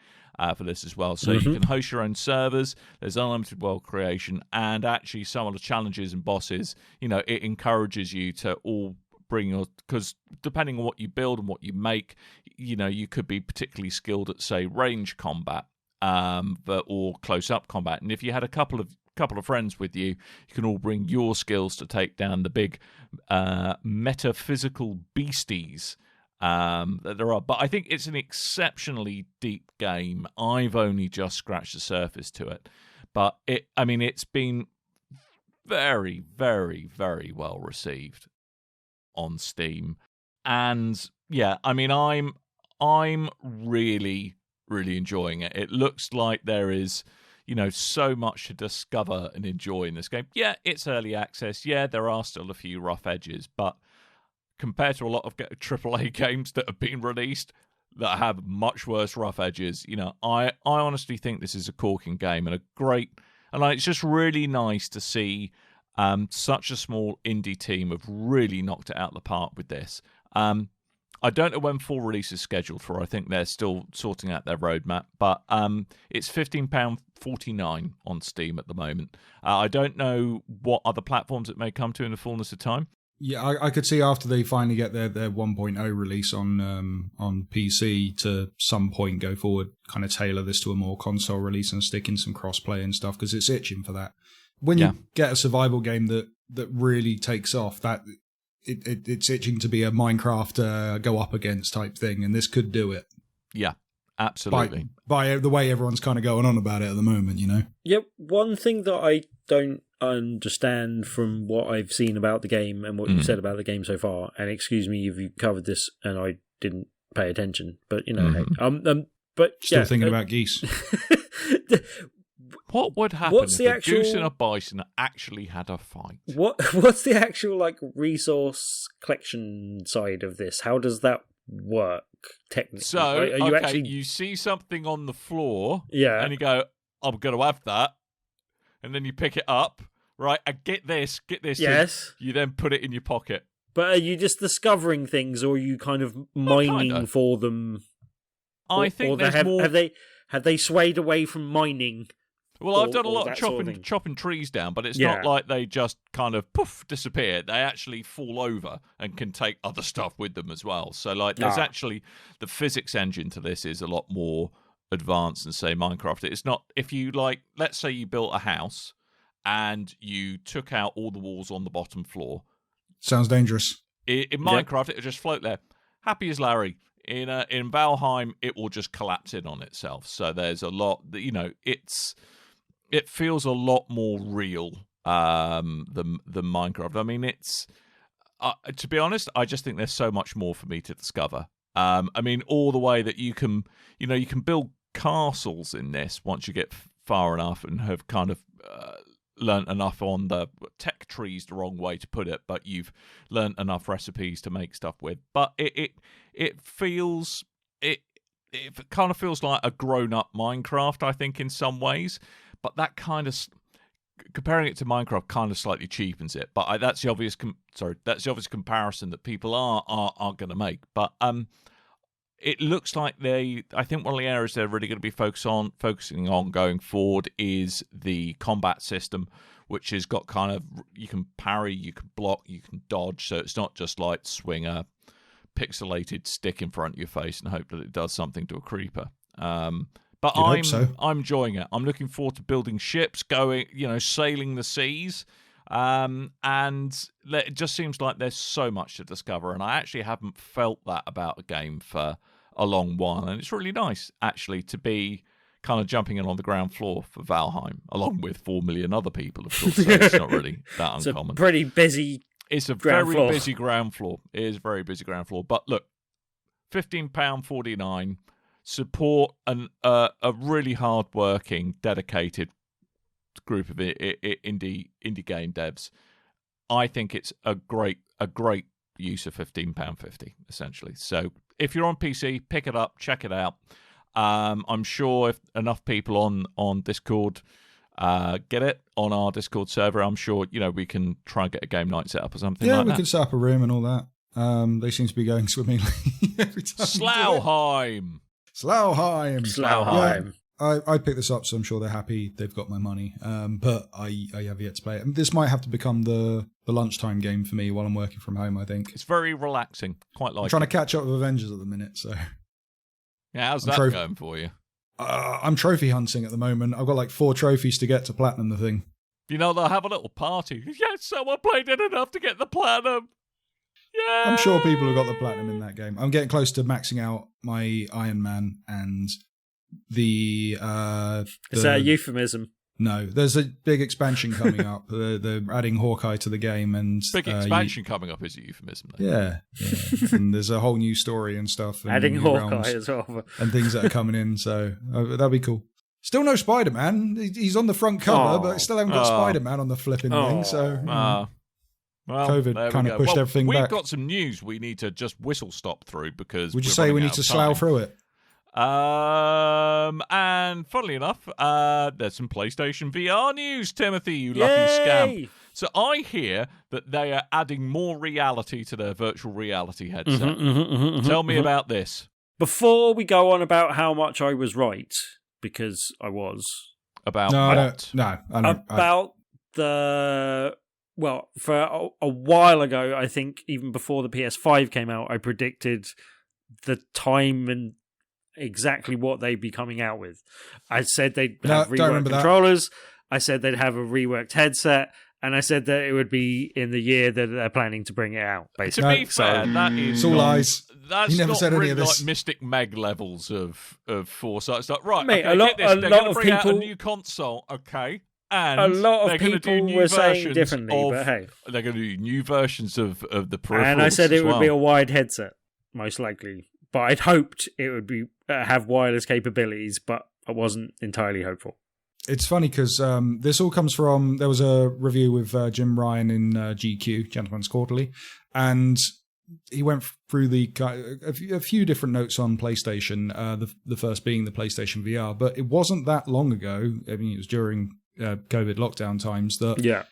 for this as well. So you can host your own servers. There's unlimited world creation, and actually some of the challenges and bosses, it encourages you to all bring your, because depending on what you build and what you make, you could be particularly skilled at, say, range combat, or close-up combat. And if you had a couple of friends with you, you can all bring your skills to take down the big metaphysical beasties that there are. But I think it's an exceptionally deep game. I've only just scratched the surface to it, but it's been very, very, very well received on Steam. And yeah, I mean, I'm really, really enjoying it. It looks like there is, so much to discover and enjoy in this game. Yeah, it's early access. Yeah, there are still a few rough edges, but compared to a lot of AAA games that have been released that have much worse rough edges, I honestly think this is a corking game and it's just really nice to see such a small indie team have really knocked it out of the park with this. I don't know when full release is scheduled for. I think they're still sorting out their roadmap, but it's £15.49 on Steam at the moment. I don't know what other platforms it may come to in the fullness of time. Yeah, I could see after they finally get their 1.0 release on PC to some point go forward, kind of tailor this to a more console release and stick in some crossplay and stuff because it's itching for that. When you get a survival game that really takes off, that it's itching to be a Minecraft go up against type thing, and this could do it. Yeah, absolutely. By the way everyone's kind of going on about it at the moment, you know? Yep, one thing that I don't understand from what I've seen about the game and what you've said about the game so far, and excuse me if you covered this and I didn't pay attention, but you know, hey, but still thinking about geese. What would happen what's if the a actual goose and a bison actually had a fight? What's the actual like resource collection side of this? How does that work technically? So, are you actually... you see something on the floor, yeah, and you go, "I'm going to have that," and then you pick it up, right? And get this. Yes. You then put it in your pocket. But are you just discovering things, or are you kind of mining for them? I think there's more. Have they swayed away from mining? Well, I've done a lot of chopping trees down, but it's not like they just kind of poof disappear. They actually fall over and can take other stuff with them as well. So, like, there's actually the physics engine to this is a lot more advanced than say Minecraft. It's not if you like. Let's say you built a house and you took out all the walls on the bottom floor. Sounds dangerous. In Minecraft, it would just float there, happy as Larry. In Valheim, it will just collapse in on itself. So there's a lot. It feels a lot more real than Minecraft. I mean, it's to be honest, I just think there's so much more for me to discover. I mean, all the way that you can build castles in this once you get far enough and have kind of learnt enough on the tech trees, the wrong way to put it, but you've learnt enough recipes to make stuff with. But it kind of feels like a grown-up Minecraft, I think, in some ways. But that kind of comparing it to Minecraft kind of slightly cheapens it. But that's the obvious comparison that people are going to make. But it looks like I think one of the areas they're really going to be focusing on going forward is the combat system, which has got kind of, you can parry, you can block, you can dodge. So it's not just like swing a pixelated stick in front of your face and hope that it does something to a creeper. But I'm enjoying it. I'm looking forward to building ships, sailing the seas. And it just seems like there's so much to discover. And I actually haven't felt that about a game for a long while. And it's really nice, actually, to be kind of jumping in on the ground floor for Valheim, along with 4 million other people, of course. So it's not really that uncommon. It's a pretty busy It's a ground very floor. busy ground floor. It is a very busy ground floor. But look, £15.49, support a really hard-working, dedicated group of indie game devs. I think it's a great use of £15.50 essentially. So if you're on PC, pick it up, check it out. I'm sure if enough people on Discord get it on our Discord server, I'm sure we can try and get a game night set up or something. Yeah, like we that. could set up a room and all that. They seem to be going swimmingly every time. Slougheim. Yeah, I picked this up, so I'm sure they're happy. They've got my money, but I have yet to play it. And this might have to become the lunchtime game for me while I'm working from home, I think. It's very relaxing. Quite like I'm trying to catch up with Avengers at the minute, so... Yeah, how's that going for you? I'm trophy hunting at the moment. I've got like 4 trophies to get to platinum the thing. They'll have a little party. Yes, someone played it enough to get the platinum. Yeah, I'm sure people have got the platinum in that game. I'm getting close to maxing out my Iron Man and the... Is that a euphemism? No, there's a big expansion coming up. They're adding Hawkeye to the game, and big expansion coming up is a euphemism. Though. Yeah. And there's a whole new story and stuff. And adding Hawkeye as well, and things that are coming in. So that'll be cool. Still no Spider-Man. He's on the front cover, but still haven't got Spider-Man on the flipping thing. So well, COVID kind of pushed everything back. We've got some news we need to just whistle stop through because. Would you say we need to slough through it? And funnily enough, there's some PlayStation VR news, Timothy, you lucky scamp. So I hear that they are adding more reality to their virtual reality headset. Tell me about this. Before we go on about how much I was right, because I was. About No, what? I don't. About the well, for a while ago, I think even before the PS5 came out, I predicted the time and exactly what they'd be coming out with. I said they'd have reworked controllers. I said they'd have a reworked headset. And I said that it would be in the year that they're planning to bring it out, basically. To be fair, that is it's all lies. That's you never not said really any of this. like Mystic Meg levels of foresight. It's like, right, Mate, okay, a lot of bring out a people- new console, okay, and A lot they're of gonna do people new were saying versions differently, but hey. they're going to do new versions of the peripherals. And I said as it would well. be a wide headset, most likely. But I'd hoped it would be have wireless capabilities, but I wasn't entirely hopeful. It's funny because this all comes from, there was a review with Jim Ryan in GQ, Gentleman's Quarterly, and he went through a few different notes on PlayStation, the first being the PlayStation VR, but it wasn't that long ago, I mean, it was during COVID lockdown times, that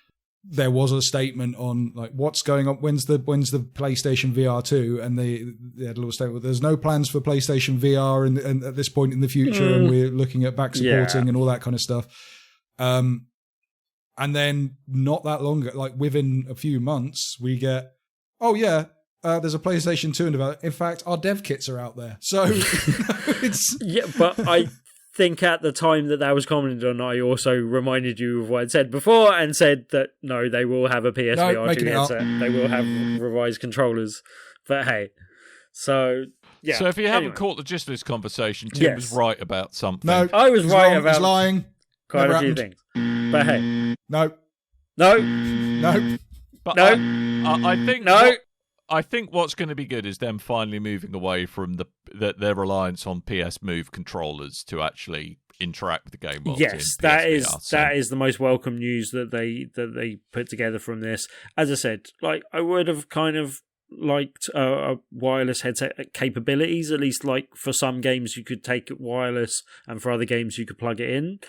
there was a statement on like what's going on, when's the PlayStation VR 2, and they had a little statement, there's no plans for PlayStation VR and at this point in the future, and we're looking at back supporting and all that kind of stuff. And then not that long ago, like within a few months, we get, there's a PlayStation 2 in development. In fact, our dev kits are out there. So it's... Yeah, but I think at the time that was commented on, I also reminded you of what I'd said before and said that, no, they will have a PSVR 2 headset. They will have revised controllers. But hey, so... Yeah. So if you haven't caught the gist of this conversation, Tim was right about something. No, I was he's right wrong, about he's lying. quite Never a few happened. things. But hey. No. No. But No. I think No. I think what's going to be good is them finally moving away from their reliance on PS Move controllers to actually interact with the game. Yes, that is the most welcome news that they put together from this. As I said, like I would have kind of liked a wireless headset capabilities, at least like for some games you could take it wireless, and for other games you could plug it in.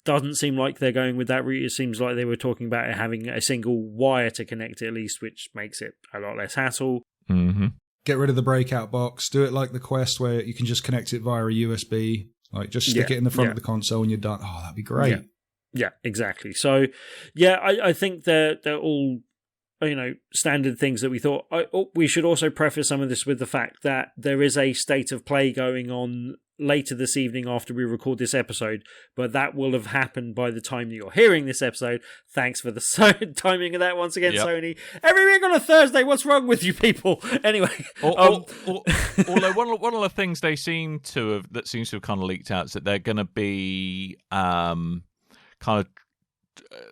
Doesn't seem like they're going with that route. It seems like they were talking about it having a single wire to connect it at least, which makes it a lot less hassle. Mm-hmm. Get rid of the breakout box. Do it like the Quest where you can just connect it via a USB. Like just stick it in the front of the console and you're done. Oh, that'd be great. Yeah, exactly. So, yeah, I think they're all, standard things that we thought. We should also preface some of this with the fact that there is a state of play going on later this evening after we record this episode, but that will have happened by the time that you're hearing this episode. Thanks for the timing of that once again, Sony. Every week on a Thursday, what's wrong with you people? Anyway. Although one of the things they seem to have kind of leaked out is that they're going to be kind of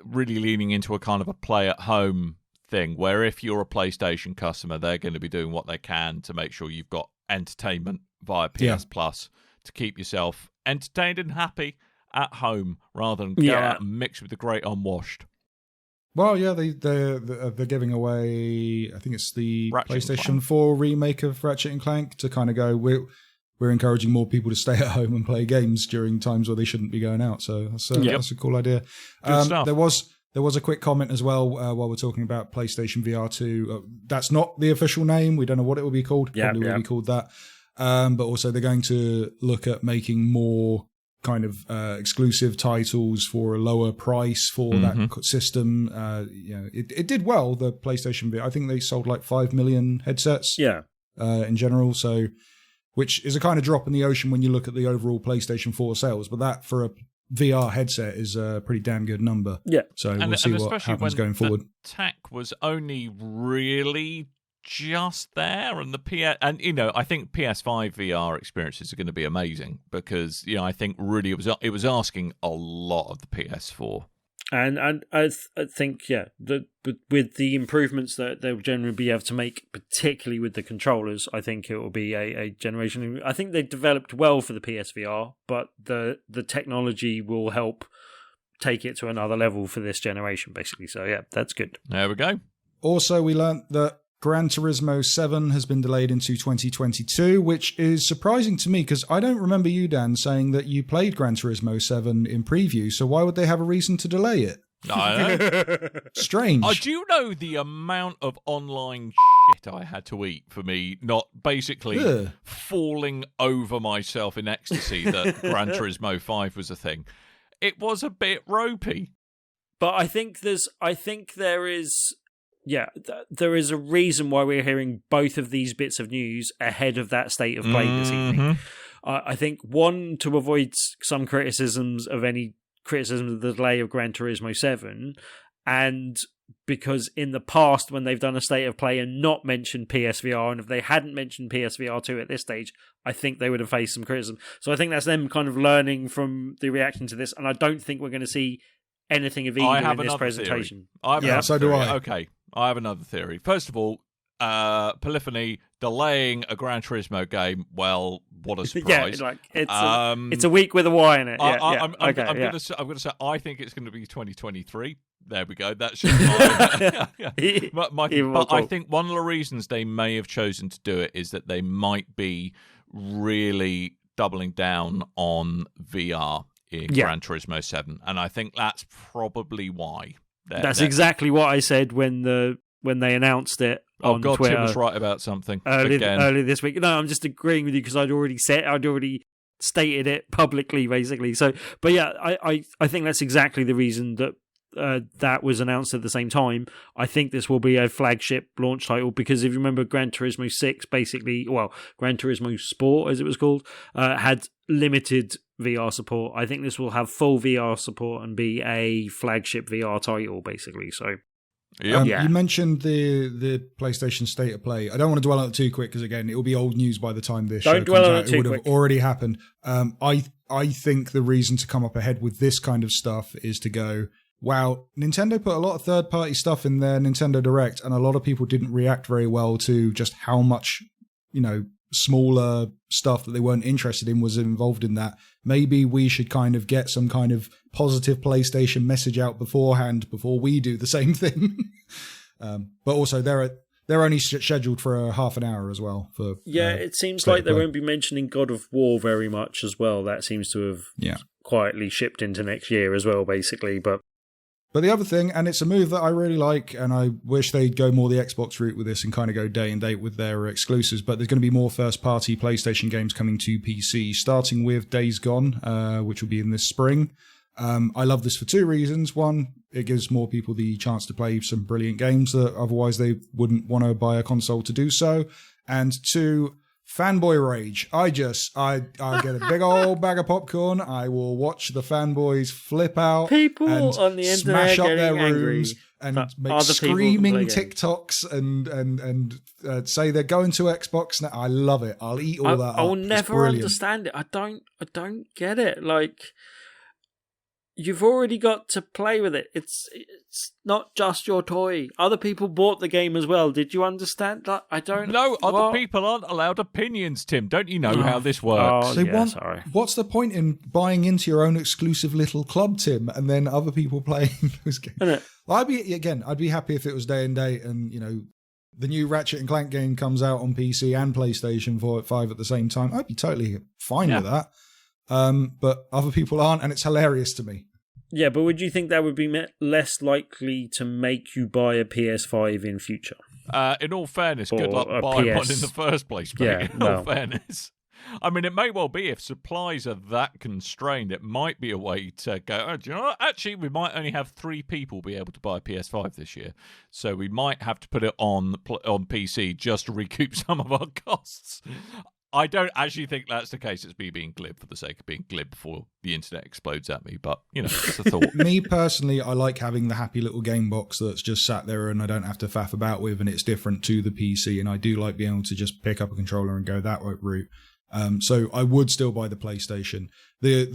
really leaning into a kind of a play at home thing, where if you're a PlayStation customer, they're going to be doing what they can to make sure you've got entertainment via PS Plus to keep yourself entertained and happy at home, rather than go out and mix with the great unwashed. Well, yeah, they're giving away, I think it's the Ratchet PlayStation 4 remake of Ratchet and Clank to kind of go, we're encouraging more people to stay at home and play games during times where they shouldn't be going out. So that's a cool idea. Good stuff. There was a quick comment as well while we're talking about PlayStation VR 2. That's not the official name. We don't know what it will be called. Probably will be called that. But also they're going to look at making more kind of exclusive titles for a lower price for that system. It did well, the PlayStation VR. I think they sold like 5 million headsets in general. So, which is a kind of drop in the ocean when you look at the overall PlayStation 4 sales. But that for a VR headset is a pretty damn good number. Yeah. So we'll see what happens going forward. The tech was only really just there, and I think PS5 VR experiences are going to be amazing because I think really it was asking a lot of the PS4. And I think with the improvements that they'll generally be able to make, particularly with the controllers, I think it will be a generation. I think they developed well for the PSVR, but the technology will help take it to another level for this generation, basically. So yeah, that's good. There we go. Also, we learnt that Gran Turismo 7 has been delayed into 2022, which is surprising to me because I don't remember you, Dan, saying that you played Gran Turismo 7 in preview, so why would they have a reason to delay it? I know. Strange. Do you know the amount of online shit I had to eat for me not basically falling over myself in ecstasy that Gran Turismo 5 was a thing? It was a bit ropey. But I think there is a reason why we're hearing both of these bits of news ahead of that state of play this evening. I think, one, to avoid some criticisms of the delay of Gran Turismo 7, and because in the past when they've done a state of play and not mentioned PSVR, and if they hadn't mentioned PSVR 2 at this stage, I think they would have faced some criticism. So I think that's them kind of learning from the reaction to this, and I don't think we're going to see anything of either in this presentation. So do I. Okay, I have another theory. First of all, Polyphony delaying a Gran Turismo game. Well, what a surprise! It's a week with a Y in it. I'm going to say I think it's going to be 2023. There we go. That should be but I think one of the reasons they may have chosen to do it is that they might be really doubling down on VR in Gran Turismo 7, and I think that's probably why. That's exactly what I said when they announced it on Twitter. Tim was right about something early this week. No, I'm just agreeing with you because I'd already stated it publicly, basically. So, but yeah, I think that's exactly the reason that that was announced at the same time. I think this will be a flagship launch title because if you remember, Gran Turismo 6, Gran Turismo Sport, as it was called, had limited VR support. I think this will have full VR support and be a flagship VR title, basically. So, you mentioned the PlayStation State of Play. I don't want to dwell on it too quick because, again, it will be old news by the time this show comes out. It would have already happened. I think the reason to come up ahead with this kind of stuff is to go, wow, Nintendo put a lot of third-party stuff in their Nintendo Direct, and a lot of people didn't react very well to just how much, smaller stuff that they weren't interested in was involved in that. Maybe we should kind of get some kind of positive PlayStation message out beforehand before we do the same thing. But also, they're only scheduled for a half an hour as well. It seems like they won't be mentioning God of War very much as well. That seems to have quietly shipped into next year as well, basically. But the other thing, and it's a move that I really like, and I wish they'd go more the Xbox route with this and kind of go day and date with their exclusives, but there's going to be more first-party PlayStation games coming to PC, starting with Days Gone, which will be in this spring. I love this for two reasons. One, it gives more people the chance to play some brilliant games that otherwise they wouldn't want to buy a console to do so. And two, fanboy rage. I get a big old bag of popcorn. I will watch the fanboys flip out. People and on the internet smash up their angry rooms and make screaming TikToks and say they're going to Xbox now. I love it. I'll eat all that. I'll never understand it. I don't get it. Like, you've already got to play with it. It's not just your toy. Other people bought the game as well. Did you understand that? I don't know. No, other people aren't allowed opinions, Tim. Don't you know how this works? What's the point in buying into your own exclusive little club, Tim, and then other people playing those games? I'd be happy if it was day and date and, the new Ratchet and Clank game comes out on PC and PlayStation 5 at the same time. I'd be totally fine with that. But other people aren't, and it's hilarious to me. Yeah, but would you think that would be less likely to make you buy a PS5 in future? In all fairness, good luck buying one in the first place, mate. All fairness. I mean, it may well be if supplies are that constrained, it might be a way to go, do you know what? Actually, we might only have 3 people be able to buy a PS5 this year. So we might have to put it on PC just to recoup some of our costs. I don't actually think that's the case. It's me being glib for the sake of being glib before the internet explodes at me. But, it's a thought. Me personally, I like having the happy little game box that's just sat there and I don't have to faff about with, and it's different to the PC. And I do like being able to just pick up a controller and go that route. So I would still buy the PlayStation. The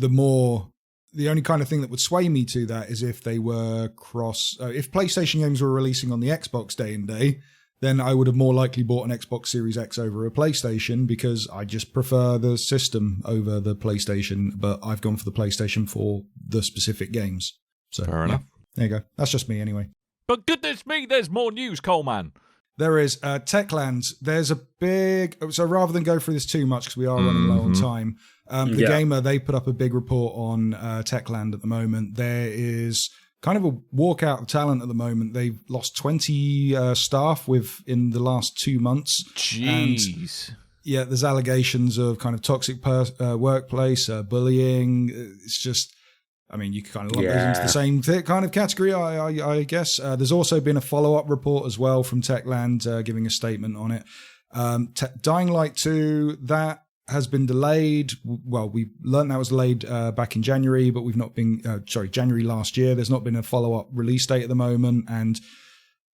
only kind of thing that would sway me to that is if they were if PlayStation games were releasing on the Xbox day and day, then I would have more likely bought an Xbox Series X over a PlayStation because I just prefer the system over the PlayStation, but I've gone for the PlayStation for the specific games. So, fair enough. There you go. That's just me anyway. But goodness me, there's more news, Coleman. There is. Techland, there's a big... So rather than go through this too much because we are running low on time, The Gamer, they put up a big report on Techland at the moment. There is... kind of a walkout of talent at the moment. They've lost 20 staff in the last 2 months. Jeez. And, there's allegations of kind of toxic workplace, bullying. It's just I mean, you can kind of lump those into the same kind of category, I guess. There's also been a follow-up report as well from Techland giving a statement on it. Dying Light 2, that has been delayed. Well, we learned that was delayed back in January, but we've not been, January last year. There's not been a follow-up release date at the moment. And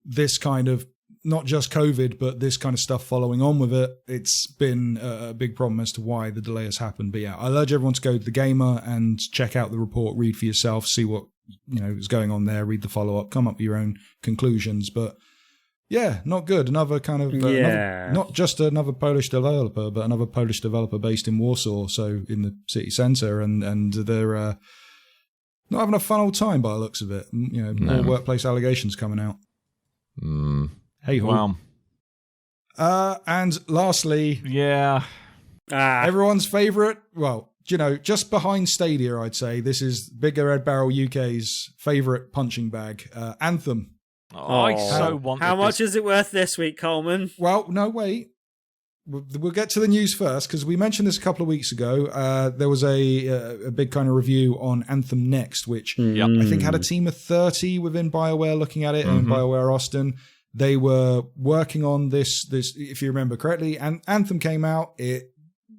this kind of, not just COVID, but this kind of stuff following on with it, it's been a big problem as to why the delay has happened. But yeah, I'll urge everyone to go to The Gamer and check out the report, read for yourself, see what is going on there, read the follow-up, come up with your own conclusions. But yeah, not good. Another kind of, not just another Polish developer, but another Polish developer based in Warsaw, so in the city centre, and they're not having a fun old time by the looks of it. More workplace allegations coming out. Hey, wow. And lastly, everyone's favourite. Well, just behind Stadia, I'd say this is BigRedBarel UK's favourite punching bag, Anthem. I so want. How much is it worth this week, Coleman? Well, no, wait. We'll get to the news first, because we mentioned this a couple of weeks ago. There was a big kind of review on Anthem Next, which I think had a team of 30 within BioWare looking at it, and BioWare Austin. They were working on this, if you remember correctly, and Anthem came out. It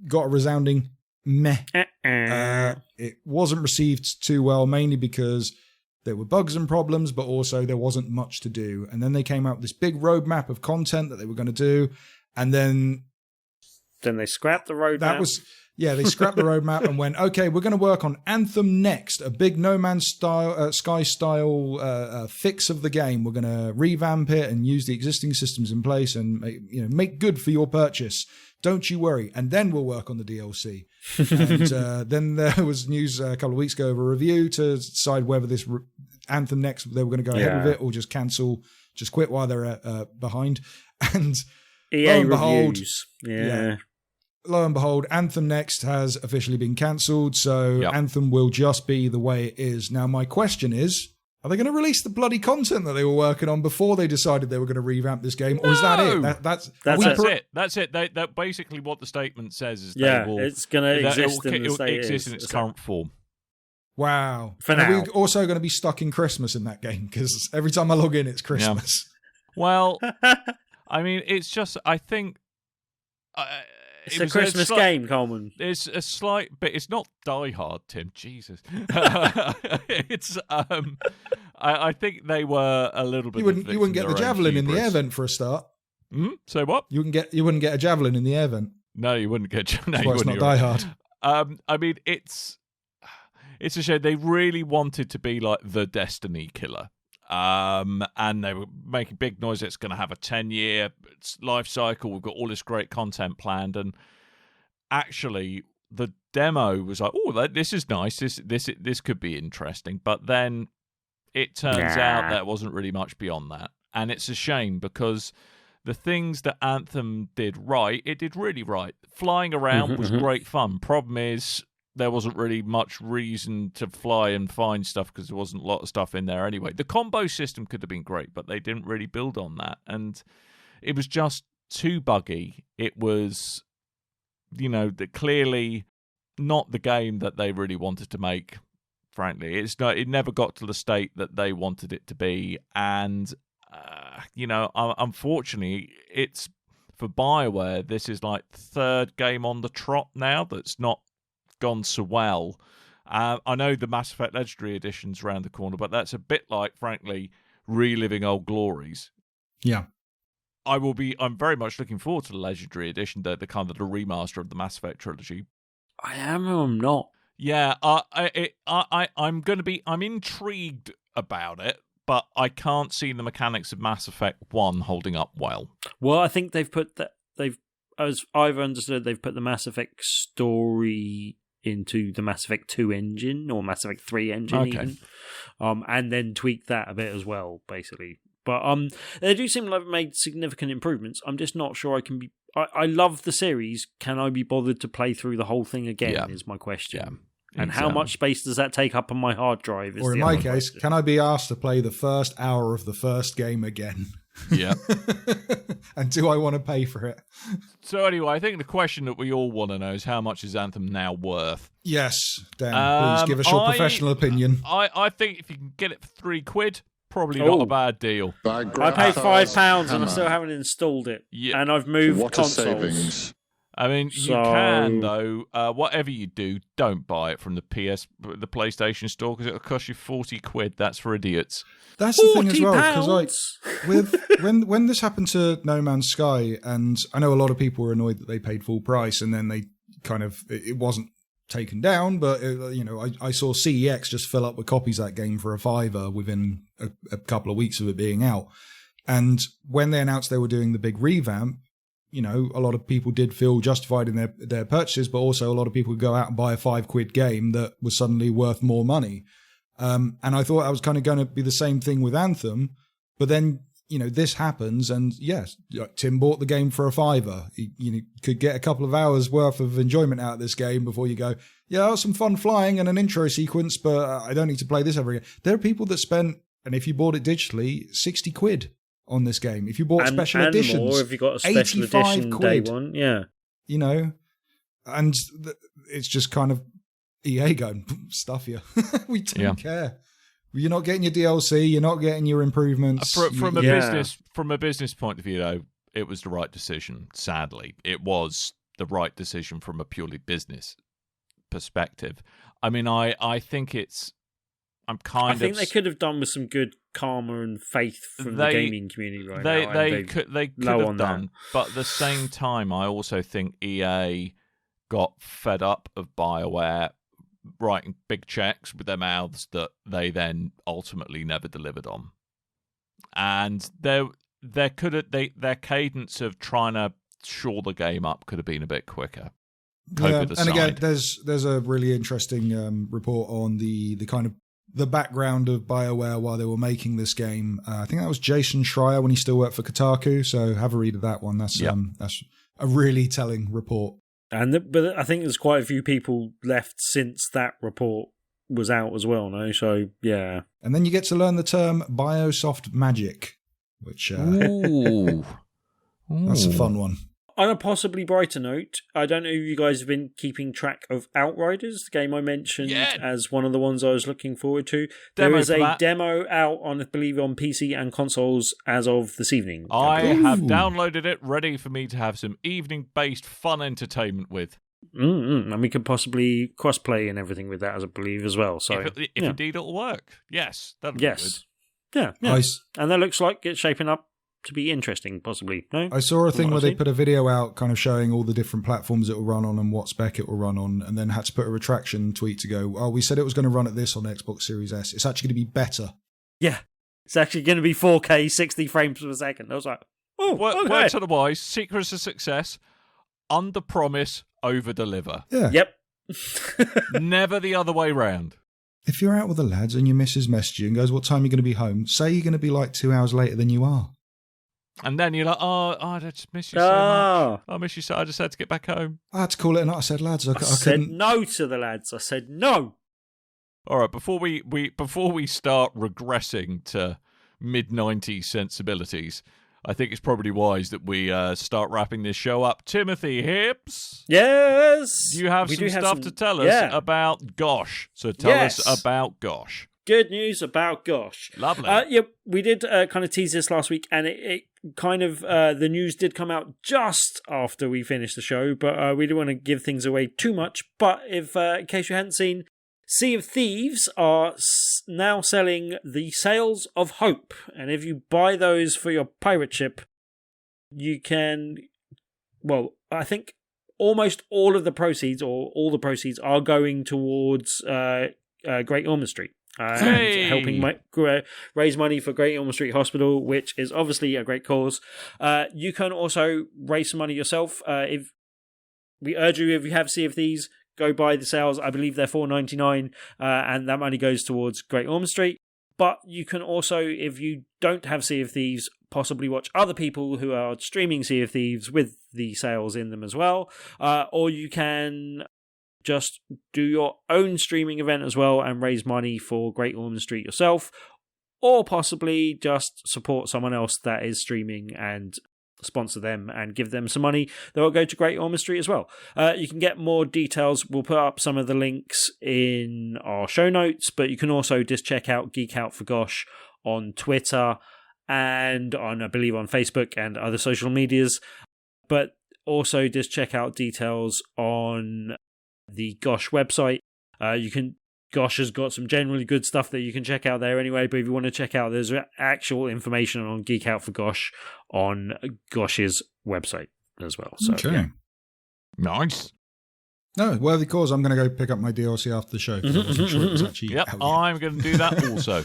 got a resounding meh. It wasn't received too well, mainly because there were bugs and problems, but also there wasn't much to do. And then they came out with this big roadmap of content that they were going to do, and then they scrapped the roadmap. They scrapped the roadmap and went, okay, we're going to work on Anthem Next, a big No Man's Sky style fix of the game. We're going to revamp it and use the existing systems in place and make good for your purchase. Don't you worry. And then we'll work on the DLC. And then there was news a couple of weeks ago of a review to decide whether this Anthem Next, they were going to go ahead with it or just cancel, just quit while they're behind. And EA lo and behold, reviews. Lo and behold, Anthem Next has officially been cancelled, so Anthem will just be the way it is. Now, my question is, are they going to release the bloody content that they were working on before they decided they were going to revamp this game, or is that it? That's it. That's it. That basically what the statement says is it's going to exist in its current form. Wow. For now. Are we also going to be stuck in Christmas in that game? Because every time I log in, it's Christmas. Yeah. Well, I mean, it's just, I think... It's a Christmas game, Coleman. It's a slight bit. It's not Die Hard, Tim. Jesus. It's. I think they were a little bit. You wouldn't get the javelin in the air vent for a start. So what? You wouldn't get a javelin in the air vent. No, you wouldn't get. No, it's not Die Hard. I mean, it's a shame. They really wanted to be like the Destiny killer. And they were making big noise. It's going to have a 10-year life cycle. We've got all this great content planned, and actually, the demo was like, "Oh, this is nice. This could be interesting." But then it turns out there wasn't really much beyond that, and it's a shame because the things that Anthem did right, it did really right. Flying around was great fun. Problem is, there wasn't really much reason to fly and find stuff because there wasn't a lot of stuff in there anyway. The combo system could have been great, but they didn't really build on that. And it was just too buggy. It was, clearly not the game that they really wanted to make, frankly. It never got to the state that they wanted it to be. And, unfortunately, it's for BioWare, this is like third game on the trot now that's not gone so well. I know the Mass Effect Legendary Edition's around the corner, but that's a bit like, frankly, reliving old glories. Yeah. I'm very much looking forward to the Legendary Edition, the kind of the remaster of the Mass Effect trilogy. I am or I'm not. Yeah, I'm intrigued about it, but I can't see the mechanics of Mass Effect 1 holding up well. Well, I think as I've understood, they've put the Mass Effect story into the Mass Effect 2 engine or Mass Effect 3 engine even. And then tweak that a bit as well, basically. But they do seem like they've made significant improvements. I'm just not sure I can be... I love the series. Can I be bothered to play through the whole thing again is my question. Yeah, and how much space does that take up on my hard drive? Or in my case, can I be asked to play the first hour of the first game again? Yeah. And do I want to pay for it? So anyway, I think the question that we all want to know is how much is Anthem now worth? Yes, Dan, please give us your professional opinion. I think if you can get it for £3, probably not a bad deal. I paid £5 and I still haven't installed it. Yeah. And I've moved What a consoles. savings. I mean, you can though. Whatever you do, don't buy it from the PlayStation Store because it'll cost you £40. That's for idiots. That's the thing as well, because £40. with when this happened to No Man's Sky, and I know a lot of people were annoyed that they paid full price, and then they kind of it wasn't taken down, but I saw CEX just fill up with copies of that game for $5 within a couple of weeks of it being out, and when they announced they were doing the big revamp. A lot of people did feel justified in their purchases, but also a lot of people would go out and buy a £5 game that was suddenly worth more money. And I thought that was kind of going to be the same thing with Anthem. But then, this happens. And yes, Tim bought the game for £5. He could get a couple of hours worth of enjoyment out of this game before you go, yeah, that was some fun flying and an intro sequence, but I don't need to play this ever again. There are people that spent, and if you bought it digitally, £60 on this game. If you bought special editions, more if you got a special edition day one, yeah. And it's just kind of EA going, stuff you. We don't care. You're not getting your DLC, you're not getting your improvements. From a business point of view, though, it was the right decision. Sadly, it was the right decision from a purely business perspective. I mean, I think it's. I think they could have done with some good karma and faith from the gaming community right now. They could have done, but at the same time, I also think EA got fed up of BioWare writing big checks with their mouths that they then ultimately never delivered on, and their cadence of trying to shore the game up could have been a bit quicker. COVID aside. And again, there's a really interesting report on the kind of the background of BioWare while they were making this game. I think that was Jason Schreier when he still worked for Kotaku. So have a read of that one. That's a really telling report. But I think there's quite a few people left since that report was out as well. No, so yeah. And then you get to learn the term Biosoft Magic, which that's a fun one. On a possibly brighter note, I don't know if you guys have been keeping track of Outriders, the game I mentioned as one of the ones I was looking forward to. There is a demo out on, I believe, on PC and consoles as of this evening. I have downloaded it, ready for me to have some evening-based fun entertainment with. And we could possibly cross-play and everything with that, as I believe, as well. So, if indeed it'll work. Yes, that'll be good. Yeah. Nice. And that looks like it's shaping up to be interesting, possibly. No? I saw a thing where they put a video out kind of showing all the different platforms it will run on and what spec it will run on, and then had to put a retraction tweet to go, oh, we said it was going to run at this on Xbox Series S. It's actually going to be better. Yeah. It's actually going to be 4K, 60 frames per second. I was like, oh, okay. Words otherwise, secrets of success, under-promise, over-deliver. Yeah. Yep. Never the other way round. If you're out with the lads and your missus messaged you and goes, what time are you going to be home? Say you're going to be like 2 hours later than you are. And then you're like, I just miss you so much. I miss you so I just had to get back home. I had to call it a night. I said, lads, I said couldn't. No to the lads. I said no. All right, before we start regressing to mid-90s sensibilities, I think it's probably wise that we start wrapping this show up. Timothy Hibbs? Yes? You have some stuff to tell us about Gosh. So tell us about Gosh. Good news about Gosh. Lovely. We did kind of tease this last week, and it kind of, the news did come out just after we finished the show, but we didn't want to give things away too much. But if, in case you hadn't seen, Sea of Thieves are now selling the Sails of Hope, and if you buy those for your pirate ship, you can, well, I think almost all of the proceeds, or all the proceeds, are going towards Great Ormond Street. Helping raise money for Great Ormond Street Hospital, which is obviously a great cause. You can also raise some money yourself. If we urge you, if you have Sea of Thieves, go buy the sales. I believe they're $4.99, and that money goes towards Great Ormond Street. But you can also, if you don't have Sea of Thieves, possibly watch other people who are streaming Sea of Thieves with the sales in them as well. Or you can just do your own streaming event as well and raise money for Great Ormond Street yourself. or possibly just support someone else that is streaming and sponsor them and give them some money that will go to Great Ormond Street as well. You can get more details. We'll put up some of the links in our show notes, but you can also just check out Geek Out for Gosh on Twitter and I believe on Facebook and other social medias. But also just check out details on the Gosh website. Gosh has got some generally good stuff that you can check out there anyway, but if you want to check out, there's actual information on Geek Out for Gosh on Gosh's website as well. So, Okay. yeah. Nice. No, worthy cause. I'm going to go pick up my DLC after the show. 'Cause I wasn't sure it was actually Yep, out yet. I'm going to do that also.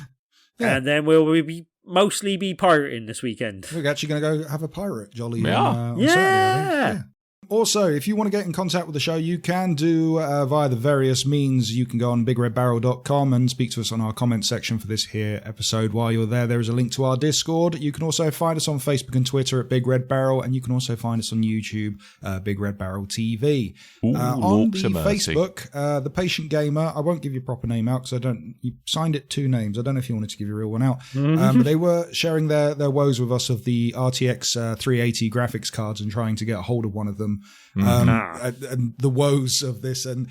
Yeah. And then we'll mostly be pirating this weekend. We're actually going to go have a pirate jolly Yeah. on Saturday, I think. Yeah. Also, if you want to get in contact with the show, you can do via the various means. You can go on BigRedBarel.com and speak to us on our comment section for this here episode. While you're there is a link to our Discord. You can also find us on Facebook and Twitter at Big Red Barrel, and you can also find us on YouTube, Big Red Barrel TV. Ooh, On the Lorks of mercy. Facebook, The Patient Gamer, I won't give your proper name out because you signed it 2 names. I don't know if you wanted to give your real one out. But they were sharing their woes with us of the RTX 380 graphics cards and trying to get a hold of one of them. And the woes of this, and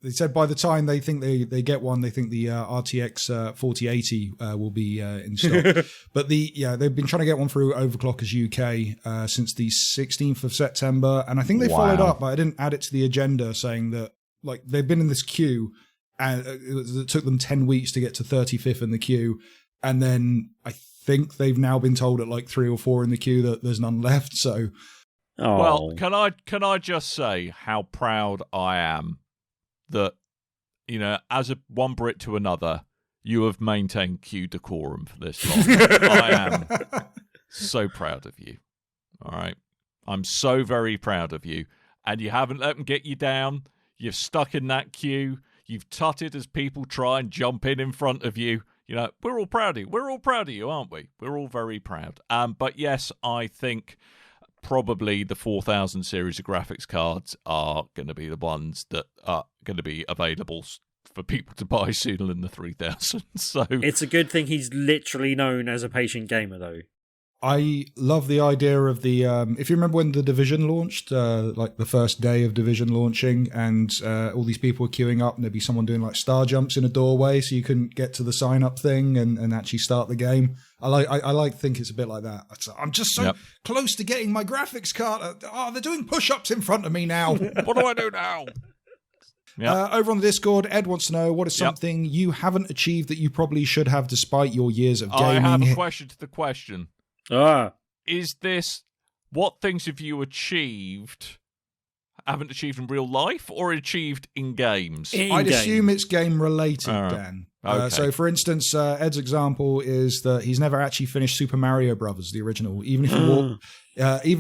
they said by the time they think they get one, they think the RTX 4080 will be in stock. But they've been trying to get one through Overclockers UK since the 16th of September, and I think they followed up, but I didn't add it to the agenda, saying that like they've been in this queue, and it took them 10 weeks to get to 35th in the queue, and then I think they've now been told at like 3 or 4 in the queue that there's none left. So. Oh. Well, can I just say how proud I am that, as one Brit to another, you have maintained queue decorum for this long. I am so proud of you. All right. I'm so very proud of you. And you haven't let them get you down. You've stuck in that queue. You've tutted as people try and jump in front of you. We're all proud of you. We're all proud of you, aren't we? We're all very proud. But yes, I think probably the 4000 series of graphics cards are going to be the ones that are going to be available for people to buy sooner than the 3000. So it's a good thing he's literally known as a patient gamer, though. I love the idea of the if you remember when the Division launched, like the first day of Division launching, and all these people were queuing up, and there'd be someone doing like star jumps in a doorway so you couldn't get to the sign up thing and actually start the game. I like think it's a bit like that. I'm just so close to getting my graphics card. Oh, they're doing push-ups in front of me now. What do I do now? Over on the Discord, Ed wants to know, what is something you haven't achieved that you probably should have despite your years of gaming? I have a question to the question. Is this, what things have you haven't achieved in real life or achieved in games? I'd assume it's game related, Dan. Okay. So, for instance, Ed's example is that he's never actually finished Super Mario Brothers, the original. Even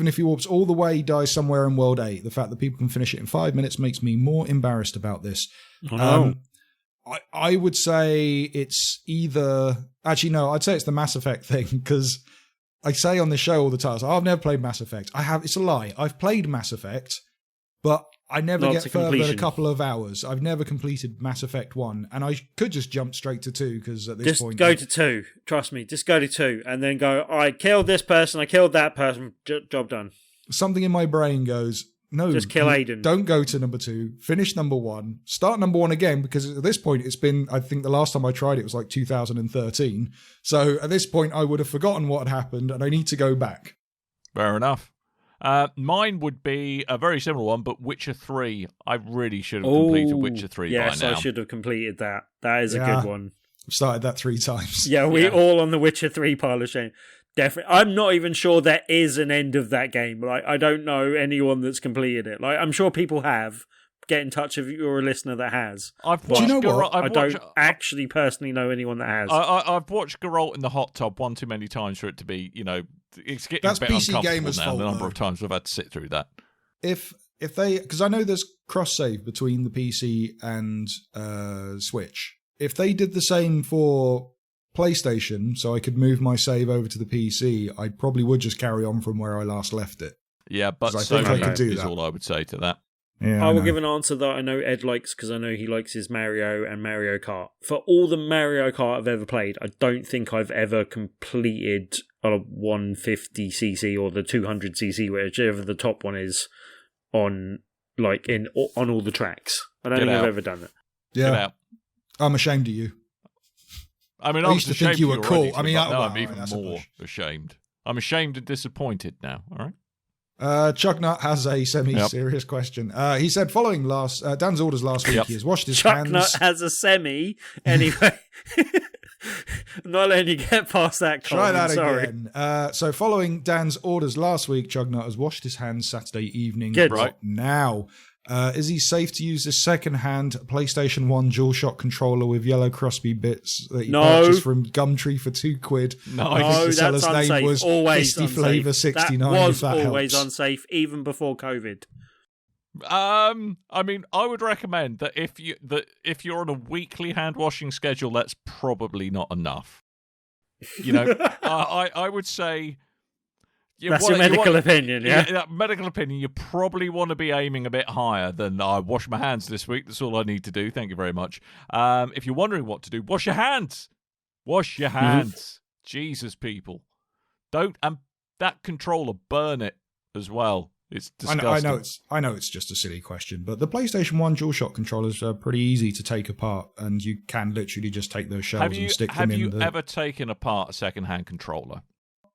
if he warps all the way, he dies somewhere in World 8. The fact that people can finish it in 5 minutes makes me more embarrassed about this. I would say it's either... Actually, no, I'd say it's the Mass Effect thing, because I say on the show all the time, I've never played Mass Effect. It's a lie. I've played Mass Effect, but I never get further than a couple of hours. I've never completed Mass Effect 1, and I could just jump straight to 2, because at this point... Just go to 2. Trust me, just go to 2, and then go, I killed this person, I killed that person, job done. Something in my brain goes, no, just kill Aiden. Don't go to number 2, finish number 1, start number 1 again, because at this point it's been, I think the last time I tried it was like 2013. So at this point I would have forgotten what had happened, and I need to go back. Fair enough. Mine would be a very similar one, but Witcher 3. I really should have completed Witcher 3 by now. Yes, I should have completed that. That is a good one. I've started that 3 times. Yeah, we all on the Witcher 3 pile of shame. Definitely. I'm not even sure there is an end of that game. Like, I don't know anyone that's completed it. Like, I'm sure people have. Get in touch if you're a listener that has. I don't actually personally know anyone that has. I've watched Geralt in the hot tub one too many times for it to be, it's getting That's a bit PC uncomfortable gamers' now. fault, The number though. of times I've had to sit through that. If they, because I know there's cross save between the PC and Switch. If they did the same for PlayStation, so I could move my save over to the PC, I probably would just carry on from where I last left it. Yeah, but I think I could do is that. all I would say to that. Yeah, I will know. give an answer that I know Ed likes because I know he likes his Mario and Mario Kart. For all the Mario Kart I've ever played, I don't think I've ever completed a 150cc or the 200cc, whichever the top one is, on all the tracks. I don't think I've ever done it. Yeah, Get out. I'm ashamed of you. I mean, I I used was to think ashamed you of were cool. already, I mean, but now well, I'm even that's a more push. ashamed. I'm ashamed and disappointed now. All right. Chucknut has a semi-serious question. He said, following Dan's orders last week, he has washed his hands. Chucknut has a semi. Anyway. I'm not letting you get past that, Coleman. Try that sorry. again. So following Dan's orders last week, Chucknut has washed his hands Saturday evening. Good. Right now. Is he safe to use this second-hand PlayStation 1 DualShock controller with yellow crispy bits that he purchased from Gumtree for £2? No, I think the seller's that's unsafe. name was Always Fisty unsafe. Flavor 69. That was if that always helps. unsafe, even before COVID. I mean, I would recommend that if you're on a weekly hand washing schedule, that's probably not enough. You know, I would say. That's your medical opinion, yeah? Medical opinion, you probably want to be aiming a bit higher than I wash my hands this week. That's all I need to do. Thank you very much. If you're wondering what to do, wash your hands. Wash your hands. Jesus, people. Don't, and that controller, burn it as well. It's disgusting. I know it's just a silly question, but the PlayStation 1 DualShock controllers are pretty easy to take apart, and you can literally just take those shells and stick them in. Have you ever taken apart a second-hand controller?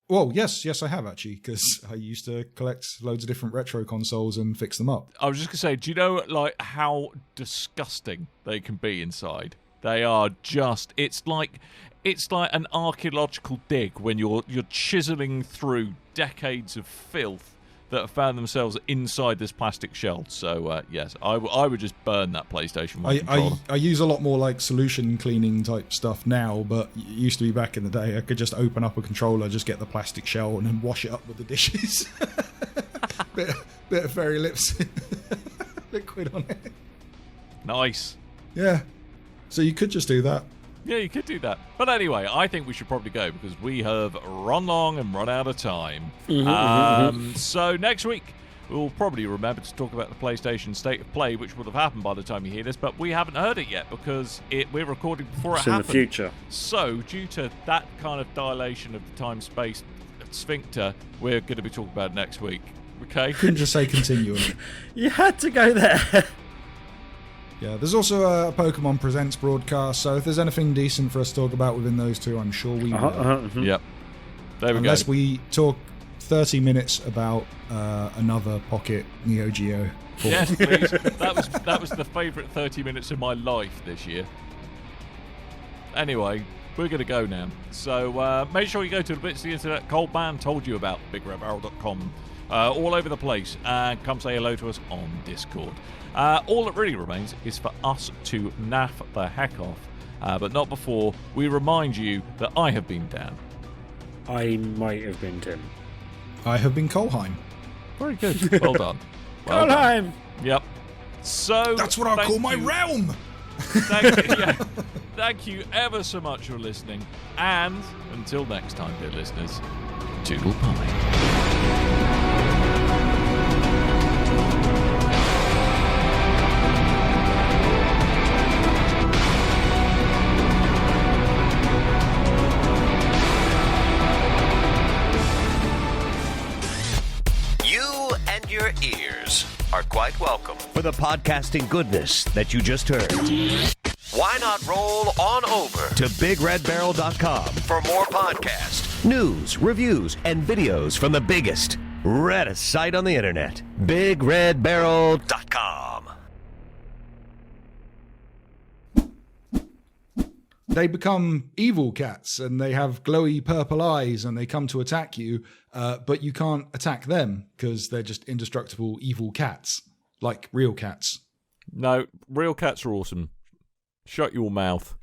Well, yes, I have actually, because I used to collect loads of different retro consoles and fix them up. I was just going to say, do you know how disgusting they can be inside? They are just, it's like an archaeological dig when you're chiseling through decades of filth that have found themselves inside this plastic shell. So, yes, I would just burn that PlayStation 1 controller. I use a lot more like solution cleaning type stuff now, but it used to be back in the day, I could just open up a controller, just get the plastic shell and then wash it up with the dishes. bit of fairy lips liquid on it. Nice. Yeah. So you could just do that. Yeah, you could do that. But anyway, I think we should probably go because we have run long and run out of time. So next week, we'll probably remember to talk about the PlayStation State of Play, which would have happened by the time you hear this, but we haven't heard it yet because we're recording before it happened. In the future. So due to that kind of dilation of the time-space sphincter, we're going to be talking about it next week. Okay? Couldn't just say continuum. You had to go there. Yeah, there's also a Pokemon Presents broadcast, so if there's anything decent for us to talk about within those two, I'm sure we will. Yep. There we go. Unless we talk 30 minutes about another Pocket Neo Geo. Yes, please. That was the favourite 30 minutes of my life this year. Anyway, we're going to go now. So make sure you go to the bits of the internet Coleman told you about, BigRedBarel.com, all over the place, and come say hello to us on Discord. All that really remains is for us to naff the heck off, but not before we remind you that I have been Dan. I might have been Tim. I have been Coleman. Very good. Well done. Well Valheim! done. Yep. So That's what I call my realm! Thank you ever so much for listening, and until next time, dear listeners, toodle pie. Your ears are quite welcome for the podcasting goodness that you just heard. Why not roll on over to BigRedBarel.com for more podcasts, news, reviews, and videos from the biggest, reddest site on the internet, BigRedBarel.com. They become evil cats and they have glowy purple eyes and they come to attack you, but you can't attack them because they're just indestructible evil cats, like real cats. No, real cats are awesome. Shut your mouth.